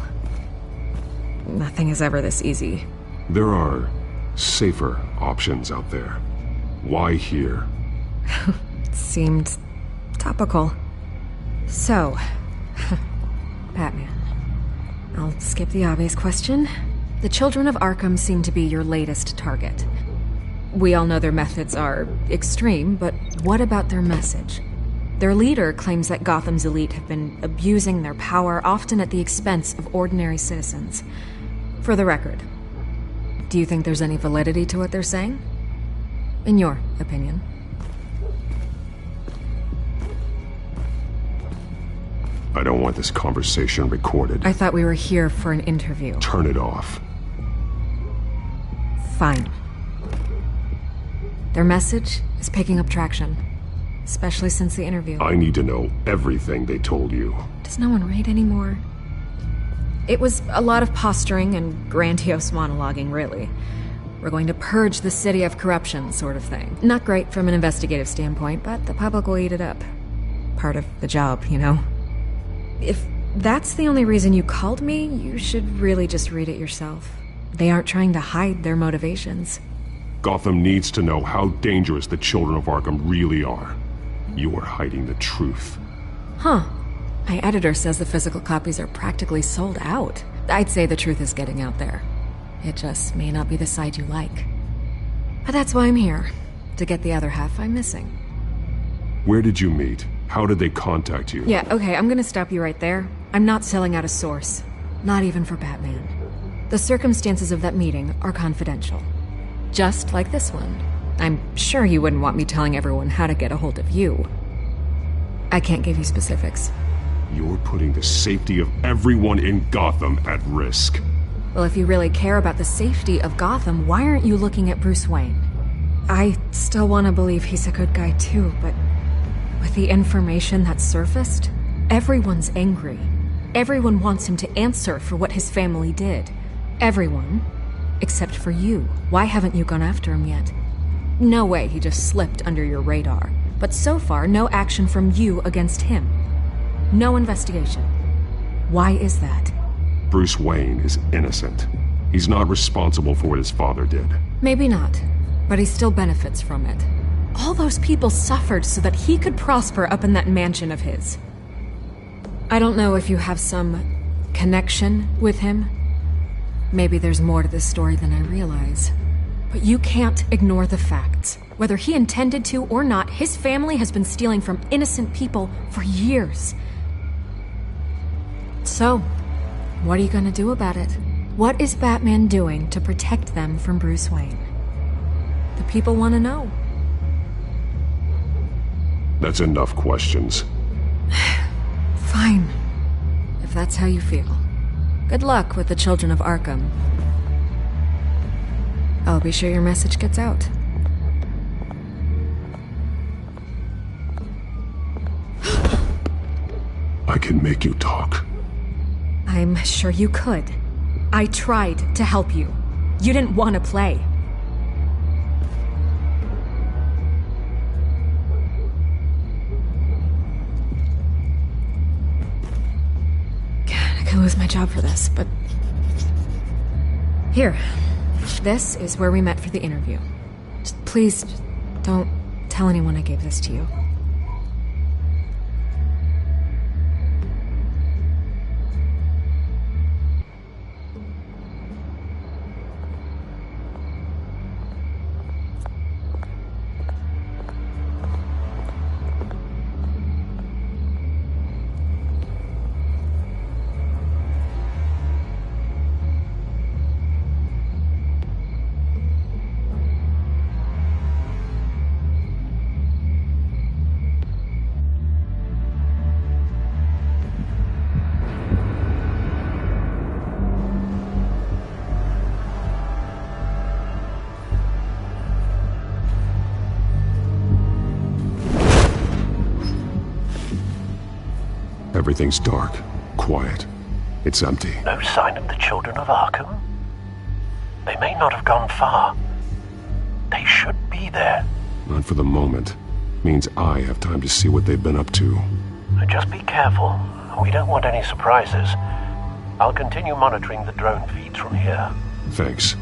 Nothing is ever this easy. There are safer options out there. Why here? Seemed topical. So, Batman. I'll skip the obvious question. The children of Arkham seem to be your latest target. We all know their methods are extreme, but what about their message? Their leader claims that Gotham's elite have been abusing their power, often at the expense of ordinary citizens. For the record, do you think there's any validity to what they're saying? In your opinion? I don't want this conversation recorded. I thought we were here for an interview. Turn it off. Fine. Their message is picking up traction, especially since the interview. I need to know everything they told you. Does no one read anymore? It was a lot of posturing and grandiose monologuing, really. We're going to purge the city of corruption, sort of thing. Not great from an investigative standpoint, but the public will eat it up. Part of the job, you know? If that's the only reason you called me, you should really just read it yourself. They aren't trying to hide their motivations. Gotham needs to know how dangerous the children of Arkham really are. You are hiding the truth. Huh. My editor says the physical copies are practically sold out. I'd say the truth is getting out there. It just may not be the side you like. But that's why I'm here. To get the other half I'm missing. Where did you meet? How did they contact you? Yeah, okay, I'm gonna stop you right there. I'm not selling out a source. Not even for Batman. The circumstances of that meeting are confidential. Just like this one. I'm sure you wouldn't want me telling everyone how to get a hold of you. I can't give you specifics. You're putting the safety of everyone in Gotham at risk. Well, if you really care about the safety of Gotham, why aren't you looking at Bruce Wayne? I still want to believe he's a good guy too, but with the information that's surfaced, everyone's angry. Everyone wants him to answer for what his family did. Everyone. Except for you. Why haven't you gone after him yet? No way he just slipped under your radar. But so far, no action from you against him. No investigation. Why is that? Bruce Wayne is innocent. He's not responsible for what his father did. Maybe not, but he still benefits from it. All those people suffered so that he could prosper up in that mansion of his. I don't know if you have some connection with him. Maybe there's more to this story than I realize. But you can't ignore the facts. Whether he intended to or not, his family has been stealing from innocent people for years. So, what are you gonna do about it? What is Batman doing to protect them from Bruce Wayne? The people want to know. That's enough questions. Fine. If that's how you feel. Good luck with the children of Arkham. I'll be sure your message gets out. I can make you talk. I'm sure you could. I tried to help you. You didn't want to play. I could lose my job for this, but... Here. This is where we met for the interview. Please, don't tell anyone I gave this to you. Everything's dark, quiet. It's empty. No sign of the children of Arkham? They may not have gone far. They should be there. Not for the moment. Means I have time to see what they've been up to. Just be careful. We don't want any surprises. I'll continue monitoring the drone feeds from here. Thanks.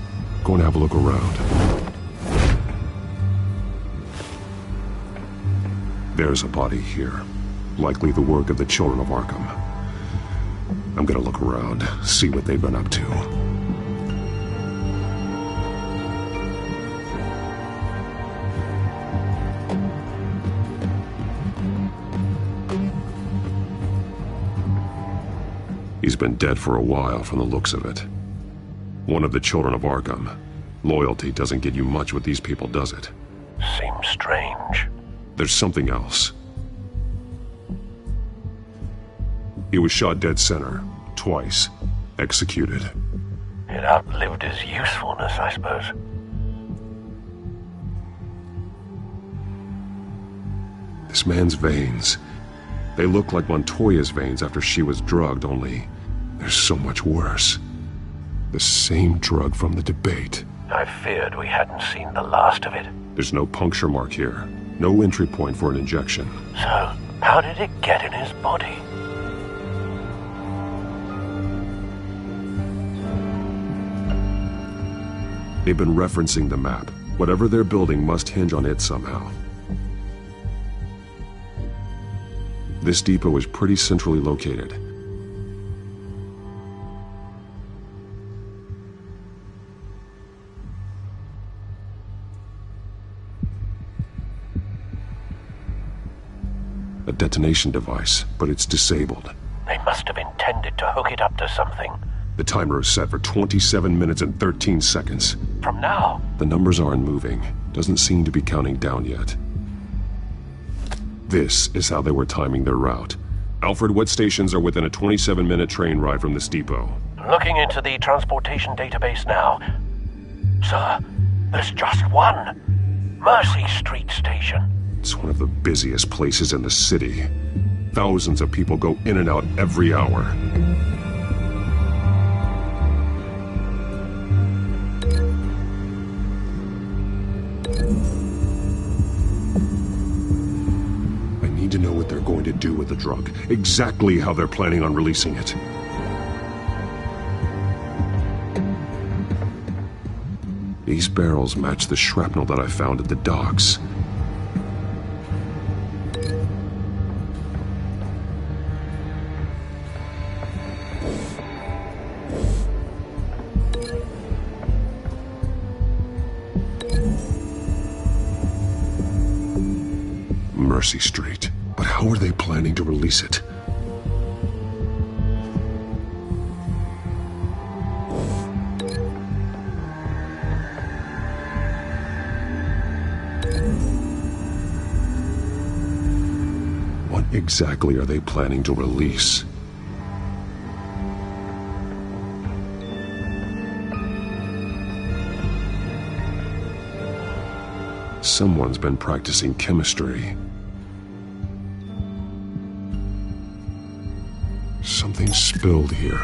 Go and have a look around. There's a body here. Likely the work of the children of Arkham. I'm gonna look around, see what they've been up to. He's been dead for a while from the looks of it. One of the children of Arkham. Loyalty doesn't get you much with these people, does it? Seems strange. There's something else. He was shot dead center, twice, executed. It outlived his usefulness, I suppose. This man's veins. They look like Montoya's veins after she was drugged, only they're so much worse. The same drug from the debate. I feared we hadn't seen the last of it. There's no puncture mark here. No entry point for an injection. So, how did it get in his body? They've been referencing the map. Whatever they're building must hinge on it somehow. This depot is pretty centrally located. A detonation device, but it's disabled. They must have intended to hook it up to something. The timer is set for 27 minutes and 13 seconds. From now? The numbers aren't moving. Doesn't seem to be counting down yet. This is how they were timing their route. Alfred, what stations are within a 27-minute train ride from this depot? Looking into the transportation database now. Sir, there's just one. Mercy Street Station. It's one of the busiest places in the city. Thousands of people go in and out every hour. To know what they're going to do with the drug, exactly how they're planning on releasing it. These barrels match the shrapnel that I found at the docks. Mercy Street. But how are they planning to release it? What exactly are they planning to release? Someone's been practicing chemistry. Something spilled here.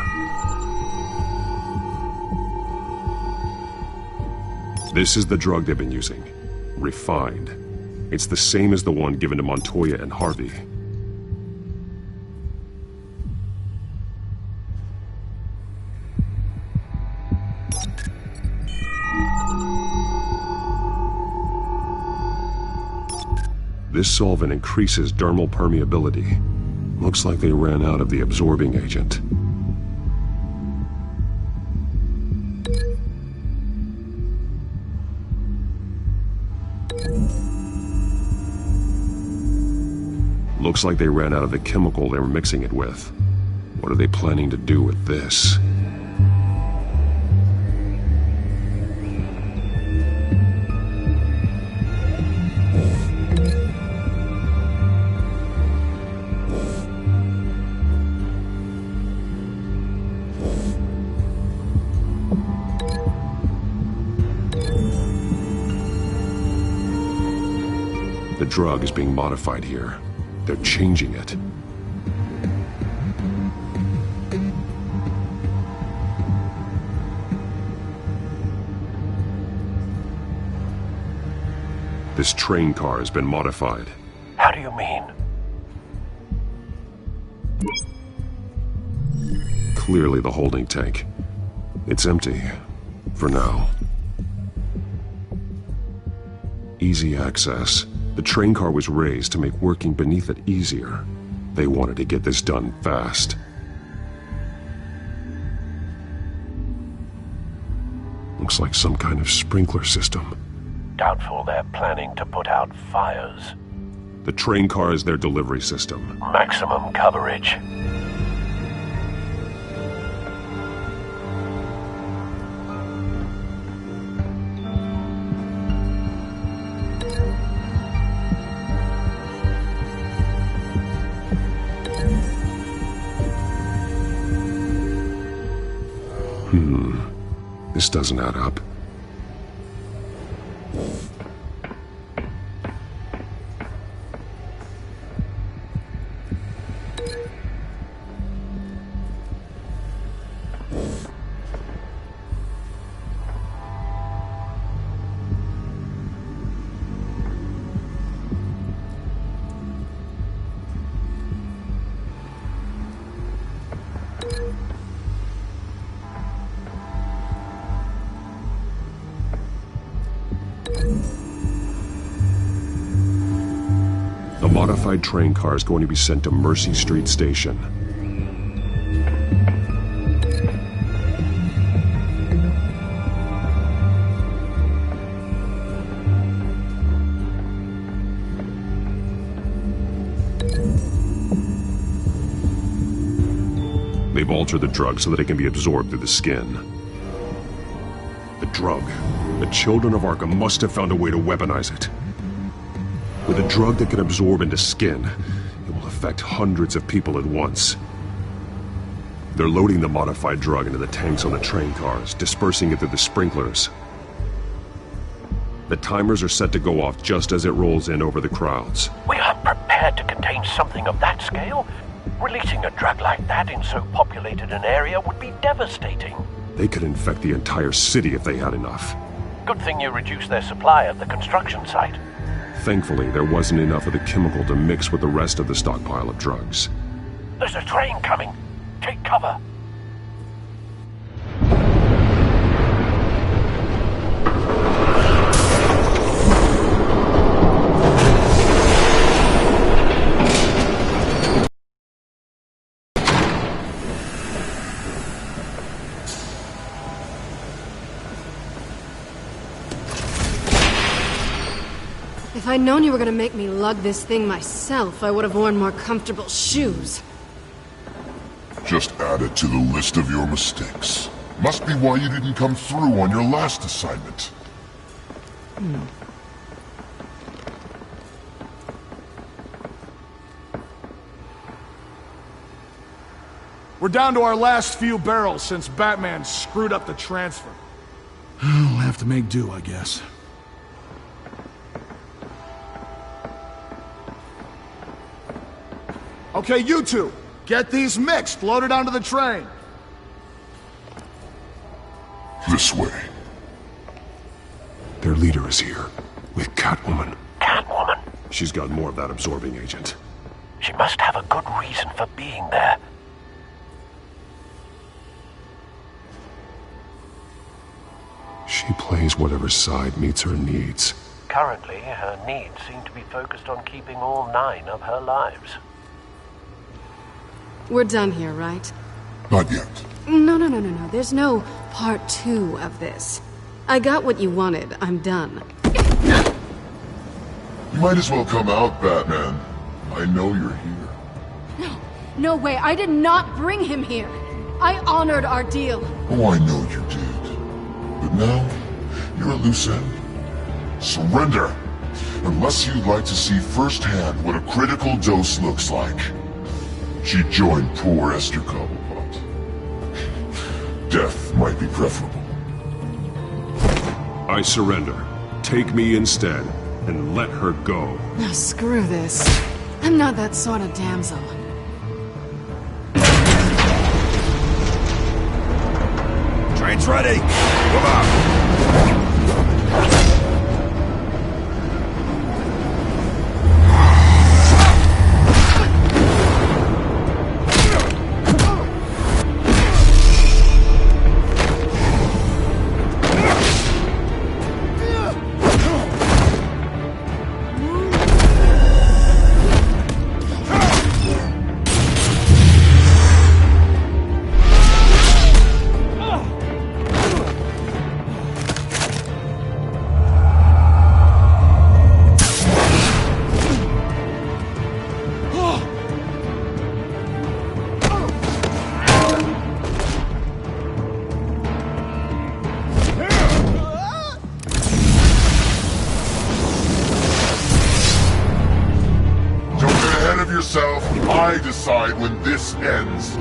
This is the drug they've been using. Refined. It's the same as the one given to Montoya and Harvey. This solvent increases dermal permeability. Looks like they ran out of the absorbing agent. Looks like they ran out of the chemical they were mixing it with. What are they planning to do with this? The drug is being modified here. They're changing it. This train car has been modified. How do you mean? Clearly the holding tank. It's empty. For now. Easy access. The train car was raised to make working beneath it easier. They wanted to get this done fast. Looks like some kind of sprinkler system. Doubtful they're planning to put out fires. The train car is their delivery system. Maximum coverage. This doesn't add up. A modified train car is going to be sent to Mercy Street Station. They've altered the drug so that it can be absorbed through the skin. The drug. The children of Arkham must have found a way to weaponize it. With a drug that can absorb into skin, it will affect hundreds of people at once. They're loading the modified drug into the tanks on the train cars, dispersing it through the sprinklers. The timers are set to go off just as it rolls in over the crowds. We aren't prepared to contain something of that scale. Releasing a drug like that in so populated an area would be devastating. They could infect the entire city if they had enough. Good thing you reduced their supply at the construction site. Thankfully, there wasn't enough of the chemical to mix with the rest of the stockpile of drugs. There's a train coming. Take cover. If I'd known you were gonna make me lug this thing myself, I would have worn more comfortable shoes. Just add it to the list of your mistakes. Must be why you didn't come through on your last assignment. We're down to our last few barrels since Batman screwed up the transfer. We'll have to make do, I guess. Okay, you two, get these mixed, loaded onto the train. This way. Their leader is here, with Catwoman. Catwoman? She's got more of that absorbing agent. She must have a good reason for being there. She plays whatever side meets her needs. Currently, her needs seem to be focused on keeping all 9 of her lives. We're done here, right? Not yet. No. There's no part 2 of this. I got what you wanted. I'm done. You might as well come out, Batman. I know you're here. No way. I did not bring him here. I honored our deal. Oh, I know you did. But now, you're a loose end. Surrender! Unless you'd like to see firsthand what a critical dose looks like. She joined poor Esther Cobblepot. Death might be preferable. I surrender. Take me instead, and let her go. No, screw this. I'm not that sort of damsel. Train's ready! Come on! yourself. I decide when this ends.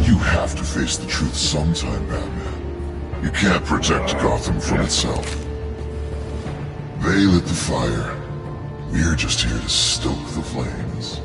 You have to face the truth sometime, Batman. You can't protect Gotham from itself. They lit the fire. We're just here to stoke the flames.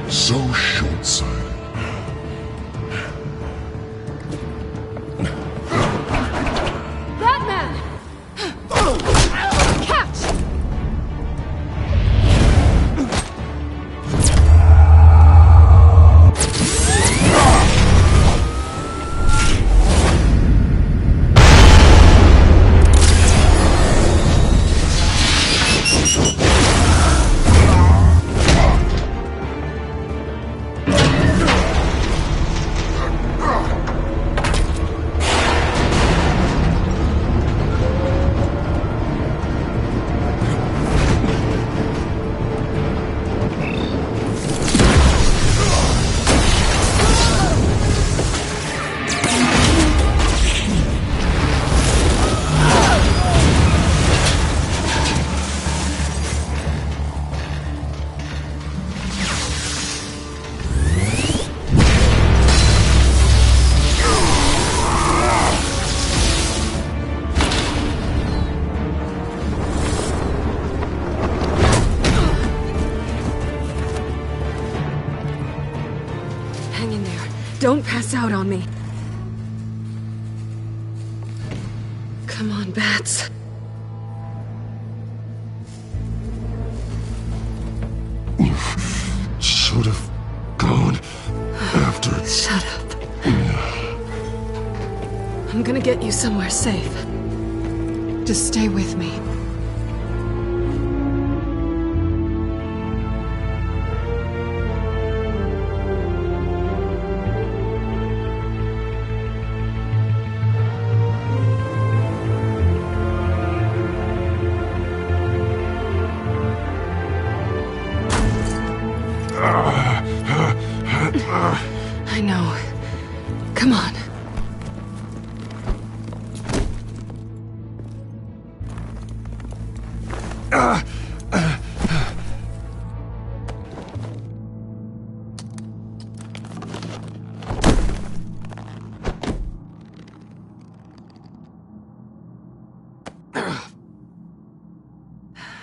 So short-sighted. Batman! Catch! Hang in there. Don't pass out on me. Come on, Bats. You should have gone after... Shut up. I'm gonna get you somewhere safe. Just stay with me. I know. Come on.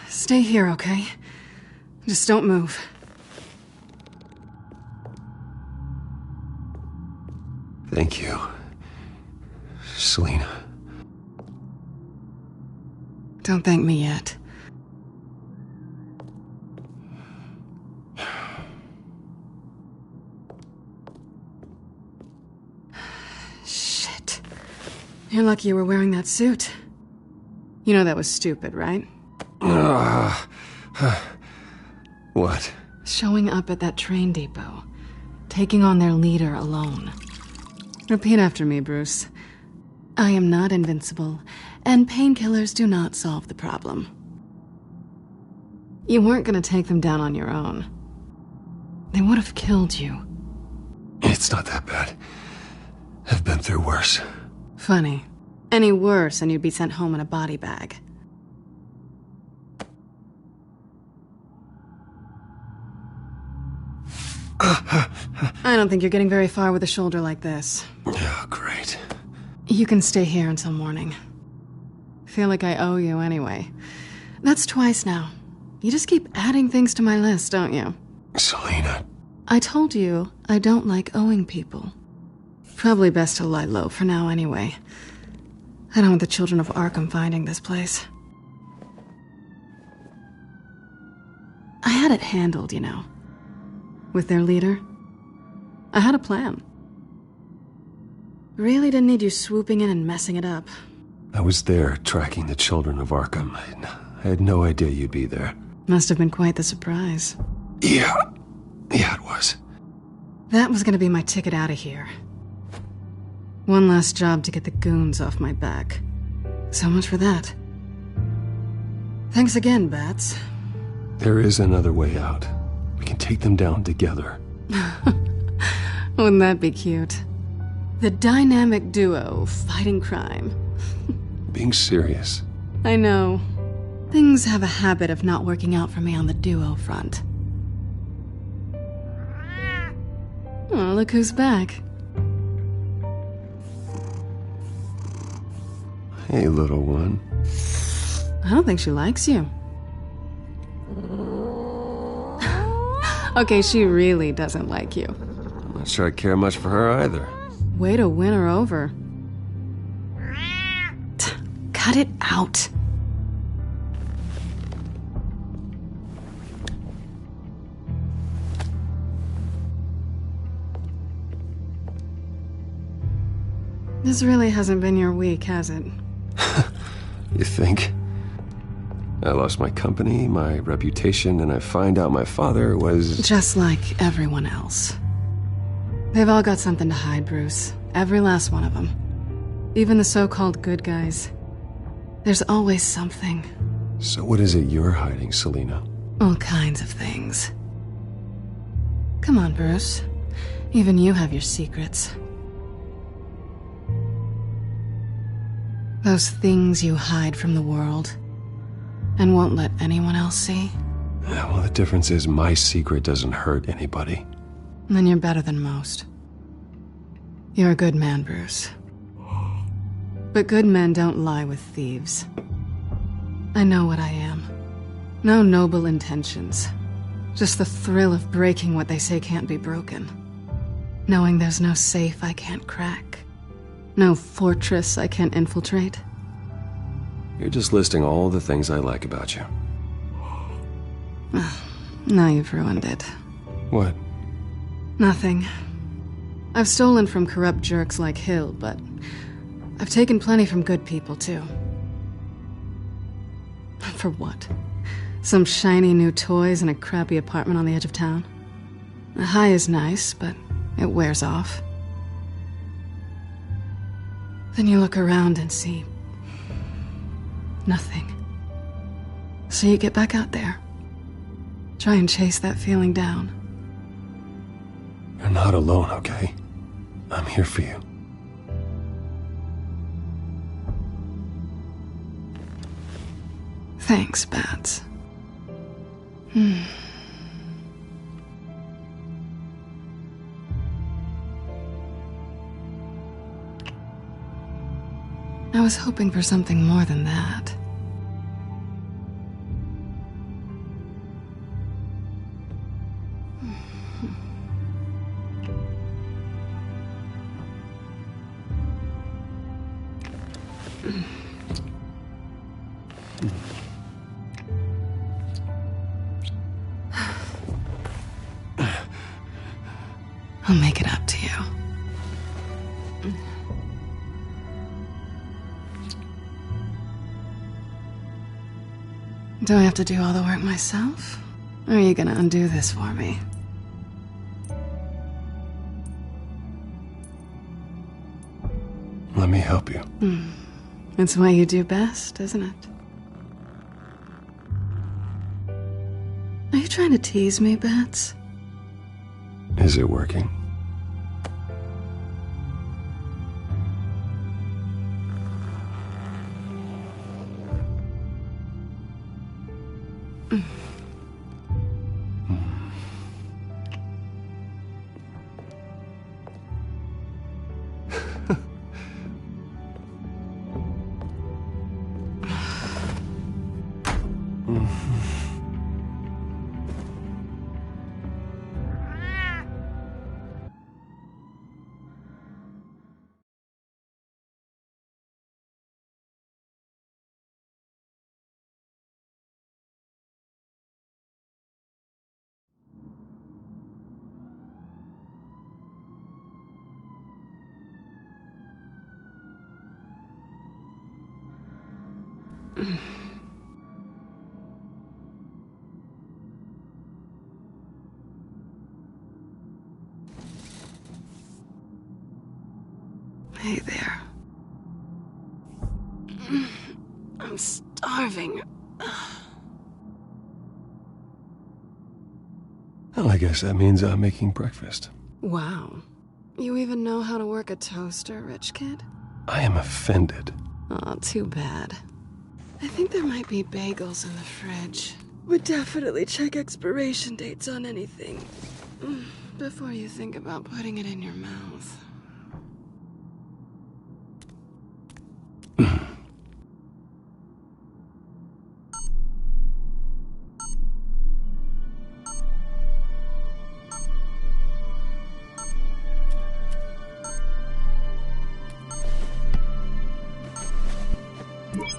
Stay here, okay? Just don't move. Thank you, Selina. Don't thank me yet. Shit. You're lucky you were wearing that suit. You know that was stupid, right? What? Showing up at that train depot. Taking on their leader alone. Repeat after me, Bruce. I am not invincible, and painkillers do not solve the problem. You weren't gonna take them down on your own. They would have killed you. It's not that bad. I've been through worse. Funny. Any worse and you'd be sent home in a body bag. I don't think you're getting very far with a shoulder like this. Oh, great. You can stay here until morning. Feel like I owe you anyway. That's twice now. You just keep adding things to my list, don't you? Selina. I told you I don't like owing people. Probably best to lie low for now anyway. I don't want the children of Arkham finding this place. I had it handled, you know. With their leader. I had a plan. Really didn't need you swooping in and messing it up. I was there tracking the children of Arkham. I had no idea you'd be there. Must have been quite the surprise. Yeah, it was. That was gonna be my ticket out of here. One last job to get the goons off my back. So much for that. Thanks again, Bats. There is another way out. We can take them down together. Wouldn't that be cute? The dynamic duo fighting crime. Being serious. I know. Things have a habit of not working out for me on the duo front. Oh, look who's back. Hey, little one. I don't think she likes you. Okay, she really doesn't like you. I'm not sure I care much for her either. Way to win her over. Cut it out. This really hasn't been your week, has it? You think? I lost my company, my reputation, and I find out my father was... Just like everyone else. They've all got something to hide, Bruce. Every last one of them. Even the so-called good guys. There's always something. So what is it you're hiding, Selina? All kinds of things. Come on, Bruce. Even you have your secrets. Those things you hide from the world and won't let anyone else see. Yeah, well, the difference is my secret doesn't hurt anybody. Then you're better than most. You're a good man, Bruce. But good men don't lie with thieves. I know what I am. No noble intentions. Just the thrill of breaking what they say can't be broken. Knowing there's no safe I can't crack. No fortress I can't infiltrate. You're just listing all the things I like about you. Now you've ruined it. What? Nothing. I've stolen from corrupt jerks like Hill, but I've taken plenty from good people, too. For what? Some shiny new toys and a crappy apartment on the edge of town? A high is nice, but it wears off. Then you look around and see nothing. So you get back out there. Try and chase that feeling down. You're not alone, okay? I'm here for you. Thanks, Bats. I was hoping for something more than that. I'll make it up to you. Do I have to do all the work myself? Or are you gonna undo this for me? Let me help you. It's what you do best, isn't it? Are you trying to tease me, Bats? Is it working? Hey there. I'm starving. Well, I guess that means I'm making breakfast. Wow. You even know how to work a toaster, rich kid? I am offended. Aw, too bad. I think there might be bagels in the fridge. Would definitely check expiration dates on anything before you think about putting it in your mouth.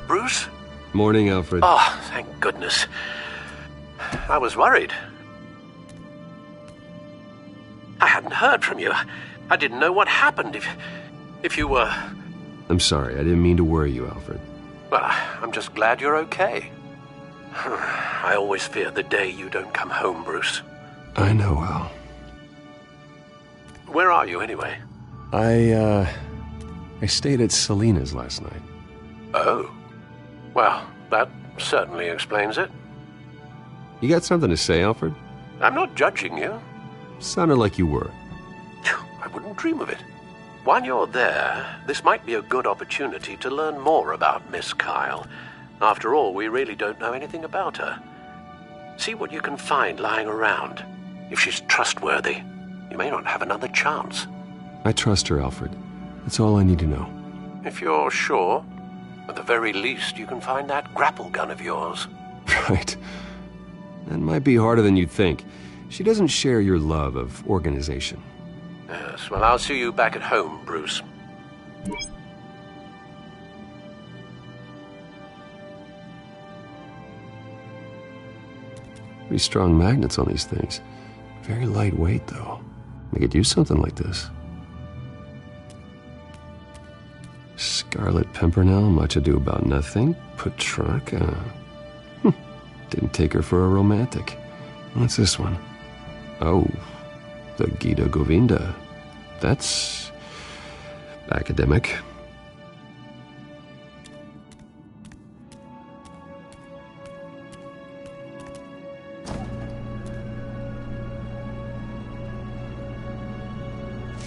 Bruce? Morning, Alfred. Oh, thank goodness. I was worried. I hadn't heard from you. I didn't know what happened if you were... I'm sorry, I didn't mean to worry you, Alfred. Well, I'm just glad you're okay. I always fear the day you don't come home, Bruce. I know, Al. Where are you, anyway? I stayed at Selena's last night. Oh. Well, that certainly explains it. You got something to say, Alfred? I'm not judging you. Sounded like you were. I wouldn't dream of it. While you're there, this might be a good opportunity to learn more about Miss Kyle. After all, we really don't know anything about her. See what you can find lying around. If she's trustworthy, you may not have another chance. I trust her, Alfred. That's all I need to know. If you're sure, at the very least, you can find that grapple gun of yours. Right. That might be harder than you'd think. She doesn't share your love of organization. Yes, well, I'll see you back at home, Bruce. Pretty strong magnets on these things. Very lightweight, though. They could use something like this. Scarlet Pimpernel, Much Ado About Nothing, Petrarca. Didn't take her for a romantic. What's this one? Oh, the Gita Govinda. That's academic.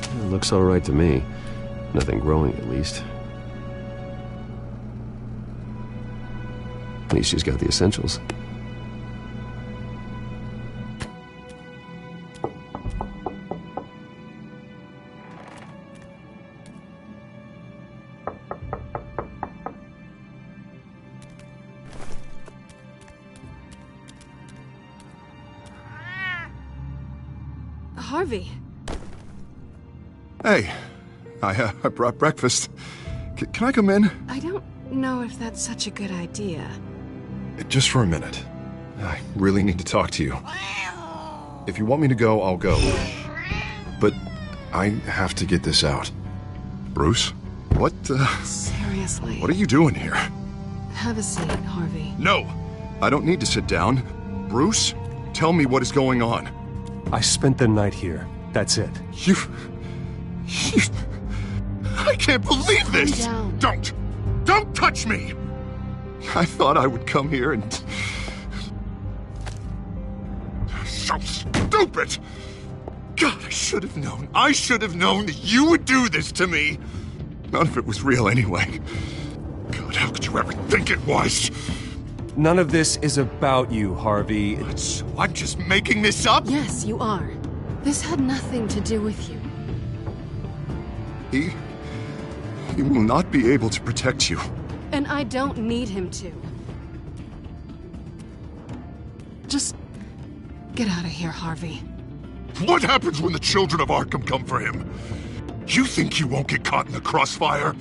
It looks all right to me. Nothing growing, at least. At least she's got the essentials. Harvey. Hey, I brought breakfast. Can I come in? I don't know if that's such a good idea. Just for a minute. I really need to talk to you. If you want me to go, I'll go. But I have to get this out. Bruce? What, Seriously. What are you doing here? Have a seat, Harvey. No! I don't need to sit down. Bruce, tell me what is going on. I spent the night here. That's it. You... I can't believe this! Calm down. Don't touch me! I thought I would come here and... So stupid! God, I should have known. I should have known that you would do this to me! None of it was real anyway. God, how could you ever think it was? None of this is about you, Harvey. So I'm just making this up? Yes, you are. This had nothing to do with you. He will not be able to protect you. And I don't need him to. Just get out of here, Harvey. What happens when the children of Arkham come for him? You think he won't get caught in the crossfire?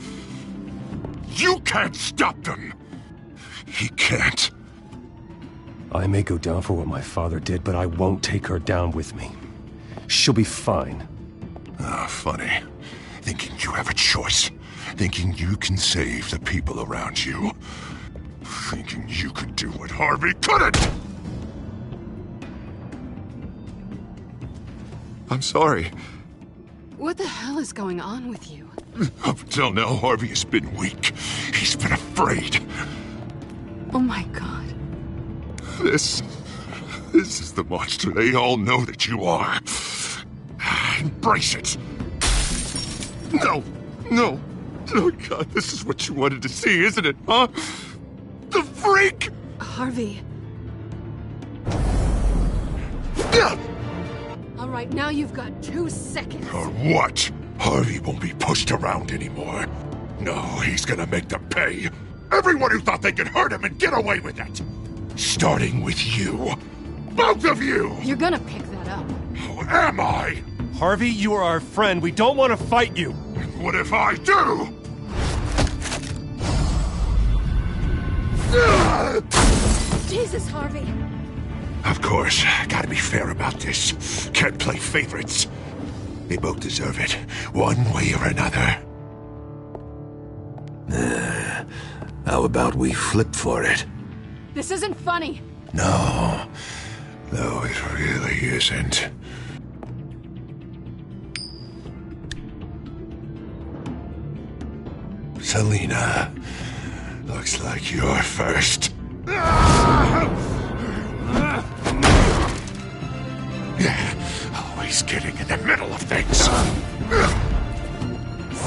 You can't stop them! He can't. I may go down for what my father did, but I won't take her down with me. She'll be fine. Ah, funny. Thinking you have a choice. Thinking you can save the people around you. Thinking you could do what Harvey couldn't! I'm sorry. What the hell is going on with you? Up until now, Harvey has been weak. He's been afraid. Oh my god. This is the monster they all know that you are. Embrace it. No. Oh god, this is what you wanted to see, isn't it, huh? The freak! Harvey. All right, now you've got 2 seconds. Or what? Harvey won't be pushed around anymore. No, he's gonna make them pay. Everyone who thought they could hurt him and get away with it. Starting with you. Both of you! You're gonna pick that up. Who am I? Harvey, you are our friend. We don't want to fight you. What if I do? Jesus, Harvey. Of course, gotta be fair about this. Can't play favorites. They both deserve it, one way or another. How about we flip for it? This isn't funny. No, it really isn't. Selina, looks like you're first. Always getting in the middle of things.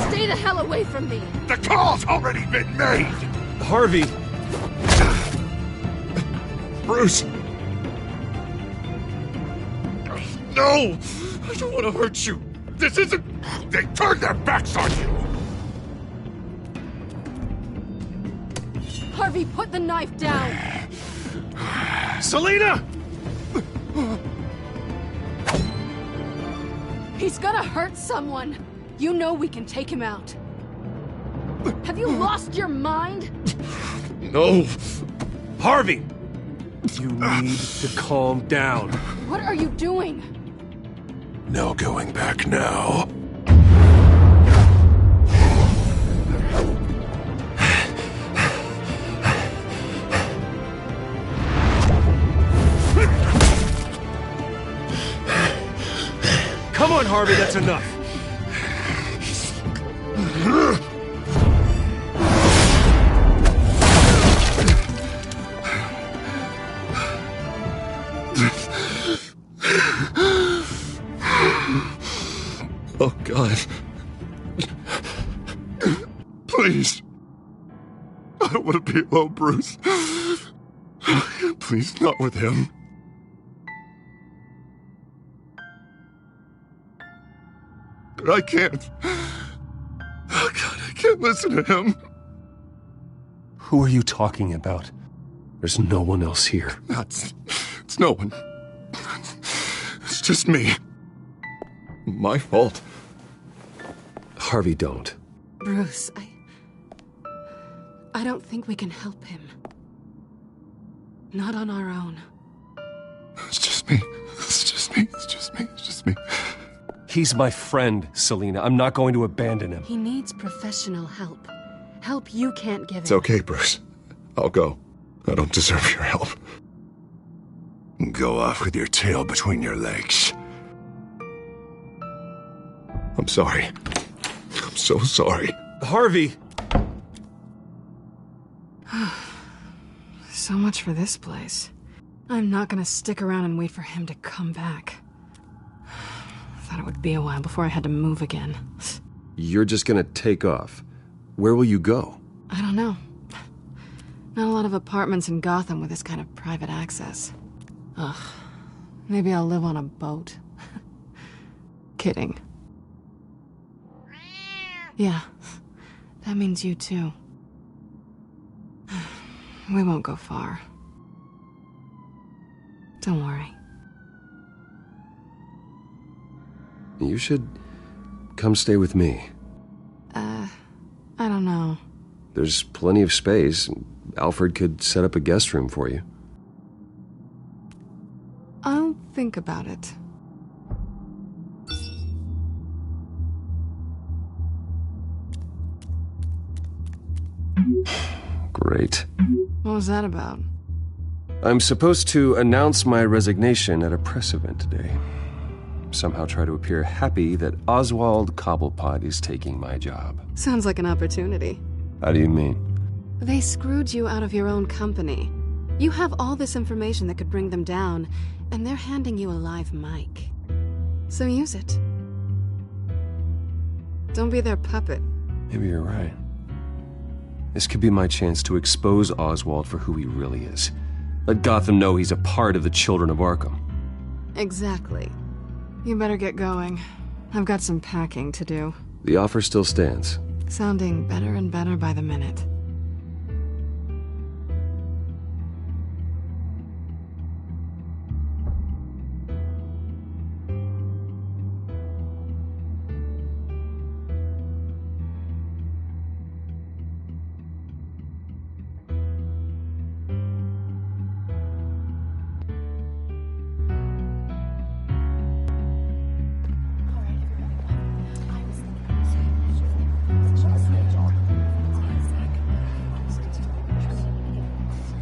Stay the hell away from me. The call's already been made. Harvey. Bruce. No! I don't want to hurt you. This isn't... They turned their backs on you. Harvey, put the knife down. Selina! He's gonna hurt someone. You know we can take him out. Have you lost your mind? No. Harvey! You need to calm down. What are you doing? No going back now. Come on, Harvey, that's enough. Oh, God. Please. I don't want to be alone, Bruce. Please, not with him. But I can't. Oh, God, I can't listen to him. Who are you talking about? There's no one else here. It's no one. It's just me. My fault. Harvey, don't. Bruce, I don't think we can help him. Not on our own. It's just me. It's just me. It's just me. It's just me. He's my friend, Selina. I'm not going to abandon him. He needs professional help. Help you can't give him. It's okay, Bruce. I'll go. I don't deserve your help. Go off with your tail between your legs. I'm sorry. I'm so sorry. Harvey! So much for this place. I'm not gonna stick around and wait for him to come back. Thought it would be a while before I had to move again. You're just gonna take off. Where will you go? I don't know. Not a lot of apartments in Gotham with this kind of private access. Ugh. Maybe I'll live on a boat. Kidding. Yeah. That means you too. We won't go far. Don't worry. You should come stay with me. I don't know. There's plenty of space. Alfred could set up a guest room for you. I'll think about it. Great. What was that about? I'm supposed to announce my resignation at a press event today. Somehow try to appear happy that Oswald Cobblepot is taking my job. Sounds like an opportunity. How do you mean? They screwed you out of your own company. You have all this information that could bring them down, and they're handing you a live mic. So use it. Don't be their puppet. Maybe you're right. This could be my chance to expose Oswald for who he really is. Let Gotham know he's a part of the Children of Arkham. Exactly. You better get going. I've got some packing to do. The offer still stands. Sounding better and better by the minute.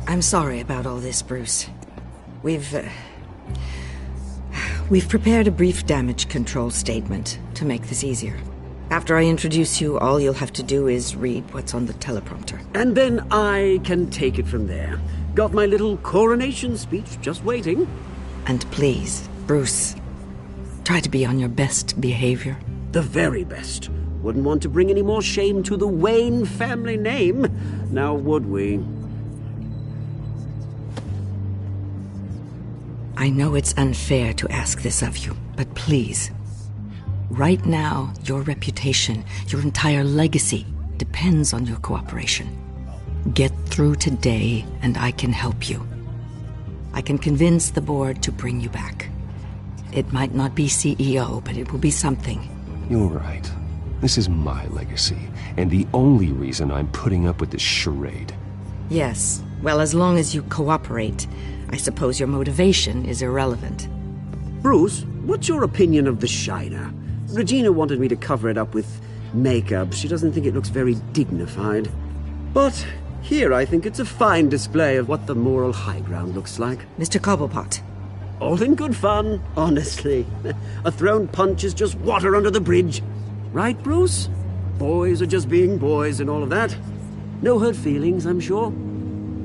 I'm sorry about all this, Bruce. We've prepared a brief damage control statement to make this easier. After I introduce you, all you'll have to do is read what's on the teleprompter. And then I can take it from there. Got my little coronation speech just waiting. And please, Bruce, try to be on your best behavior. The very best. Wouldn't want to bring any more shame to the Wayne family name, now would we? I know it's unfair to ask this of you, but please. Right now, your reputation, your entire legacy, depends on your cooperation. Get through today, and I can help you. I can convince the board to bring you back. It might not be CEO, but it will be something. You're right. This is my legacy, and the only reason I'm putting up with this charade. Yes, well, as long as you cooperate, I suppose your motivation is irrelevant. Bruce, what's your opinion of the Shiner? Regina wanted me to cover it up with makeup. She doesn't think it looks very dignified. But here I think it's a fine display of what the moral high ground looks like. Mr. Cobblepot. All in good fun, honestly. A thrown punch is just water under the bridge. Right, Bruce? Boys are just being boys and all of that. No hurt feelings, I'm sure.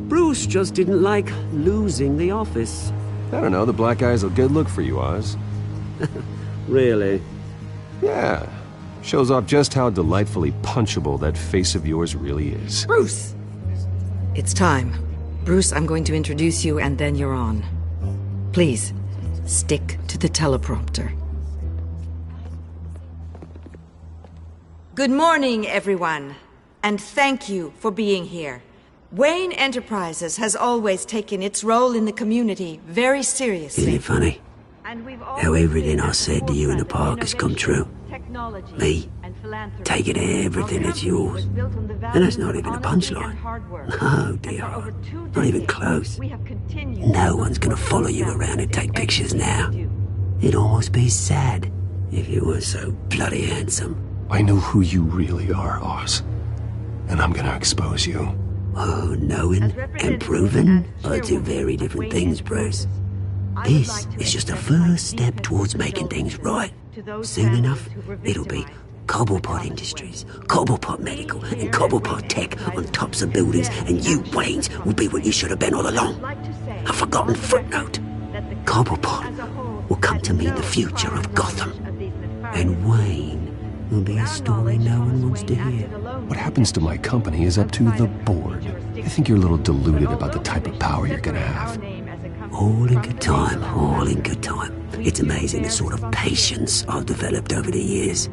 Bruce just didn't like losing the office. I don't know, the black eye's a good look for you, Oz. Really? Yeah. Shows off just how delightfully punchable that face of yours really is. Bruce! It's time. Bruce, I'm going to introduce you and then you're on. Please, stick to the teleprompter. Good morning, everyone. And thank you for being here. Wayne Enterprises has always taken its role in the community very seriously. Isn't it funny? How everything I said to you in the park has come true. Me, taking everything that's yours. And that's not even a punchline. No, dear. Not even close. No one's gonna follow you around and take pictures now. It'd almost be sad if you were so bloody handsome. I know who you really are, Oz. And I'm gonna expose you. Oh, knowing and proving are two very different things, Bruce. This is just a first step towards making things right. Soon enough, it'll be Cobblepot Industries, Cobblepot Medical, and Cobblepot Tech on tops of buildings, and you, Waynes, will be what you should have been all along. A forgotten footnote. Cobblepot will come to mean the future of Gotham. And Wayne will be a story no one wants to hear. What happens to my company is up to the board. I think you're a little deluded about the type of power you're gonna have. All in good time, all in good time. It's amazing the sort of patience I've developed over the years.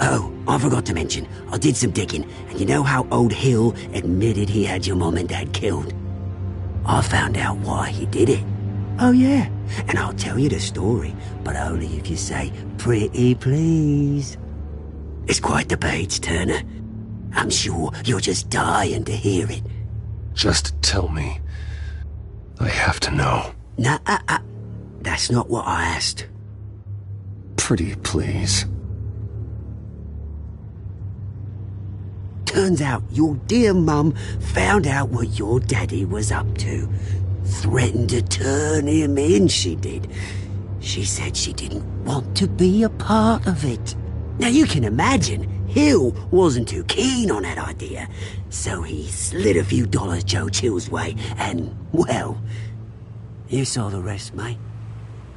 Oh, I forgot to mention, I did some digging, and you know how old Hill admitted he had your mom and dad killed? I found out why he did it. Oh yeah, and I'll tell you the story, but only if you say, pretty please. It's quite the page, Turner. I'm sure you're just dying to hear it. Just tell me. I have to know. Nah, that's not what I asked. Pretty please. Turns out your dear mum found out what your daddy was up to. Threatened to turn him in, she did. She said she didn't want to be a part of it. Now you can imagine, Hill wasn't too keen on that idea. So he slid a few dollars Joe Chill's way, and, well, you saw the rest, mate.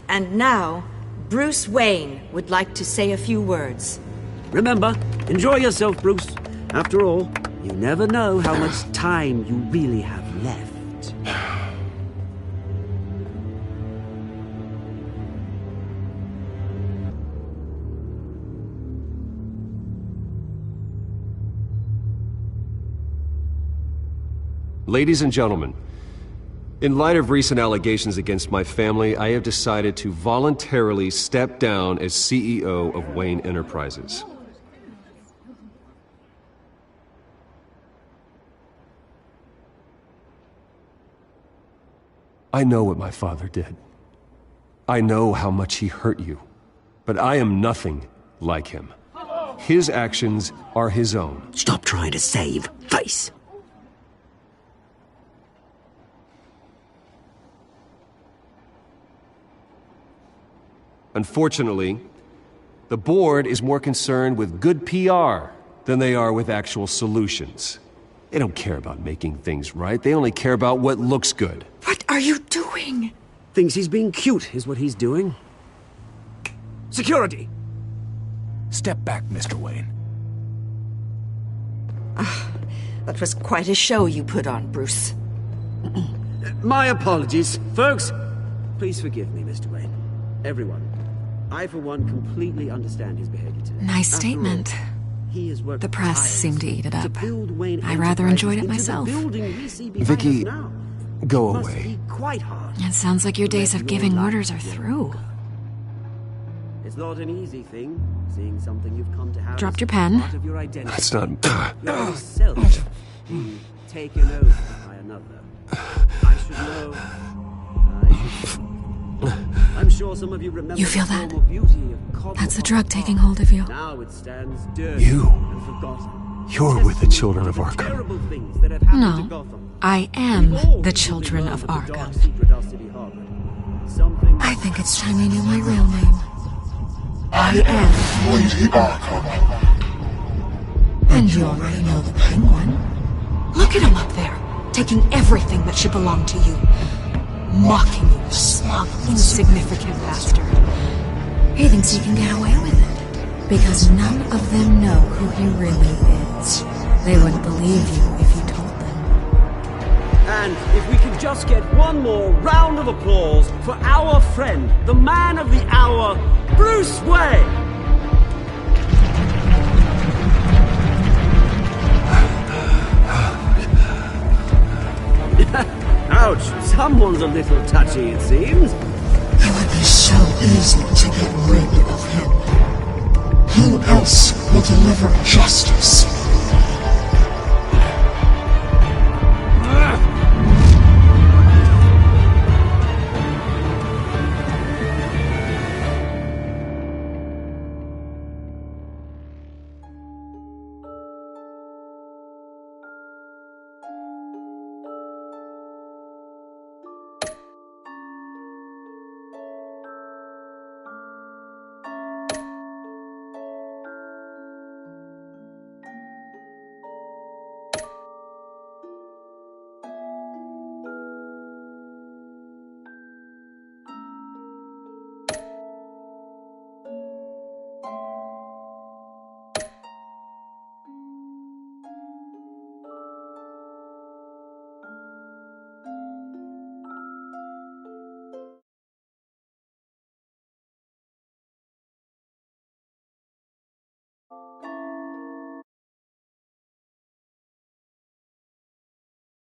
And now, Bruce Wayne would like to say a few words. Remember, enjoy yourself, Bruce. After all, you never know how much time you really have left. Ladies and gentlemen, in light of recent allegations against my family, I have decided to voluntarily step down as CEO of Wayne Enterprises. I know what my father did. I know how much he hurt you. But I am nothing like him. His actions are his own. Stop trying to save face. Unfortunately, the board is more concerned with good PR than they are with actual solutions. They don't care about making things right. They only care about what looks good. What are you doing? Thinks he's being cute, is what he's doing. Security! Step back, Mr. Wayne. That was quite a show you put on, Bruce. My apologies. Folks, please forgive me, Mr. Wayne. Everyone. I, for one, completely understand his behavior today. Nice statement. The press seemed to eat it up. I rather enjoyed it myself. Vicky, go away. It sounds like your days of giving orders are through. It's not an easy thing, seeing something you've come to have. Dropped your pen. That's not... Yourself being taken over by another. I should know. I'm sure some of you remember. You feel that? That's the drug taking hold of you. Now it stands dirty You. and forgotten. You're with the children of Arkham. Terrible things that have happened to No, Gotham. I am the children of Arkham. I think it's time you knew my real name. I am Lady Arkham. And you already know the Penguin. Look at him up there, taking everything that should belong to you. Mocking you, smug, insignificant bastard. He thinks he can get away with it, because none of them know who he really is. They wouldn't believe you if you told them. And if we could just get one more round of applause for our friend, the man of the hour, Bruce Wayne! Ouch, someone's a little touchy, it seems. It would be so easy to get rid of him. Who else will deliver justice?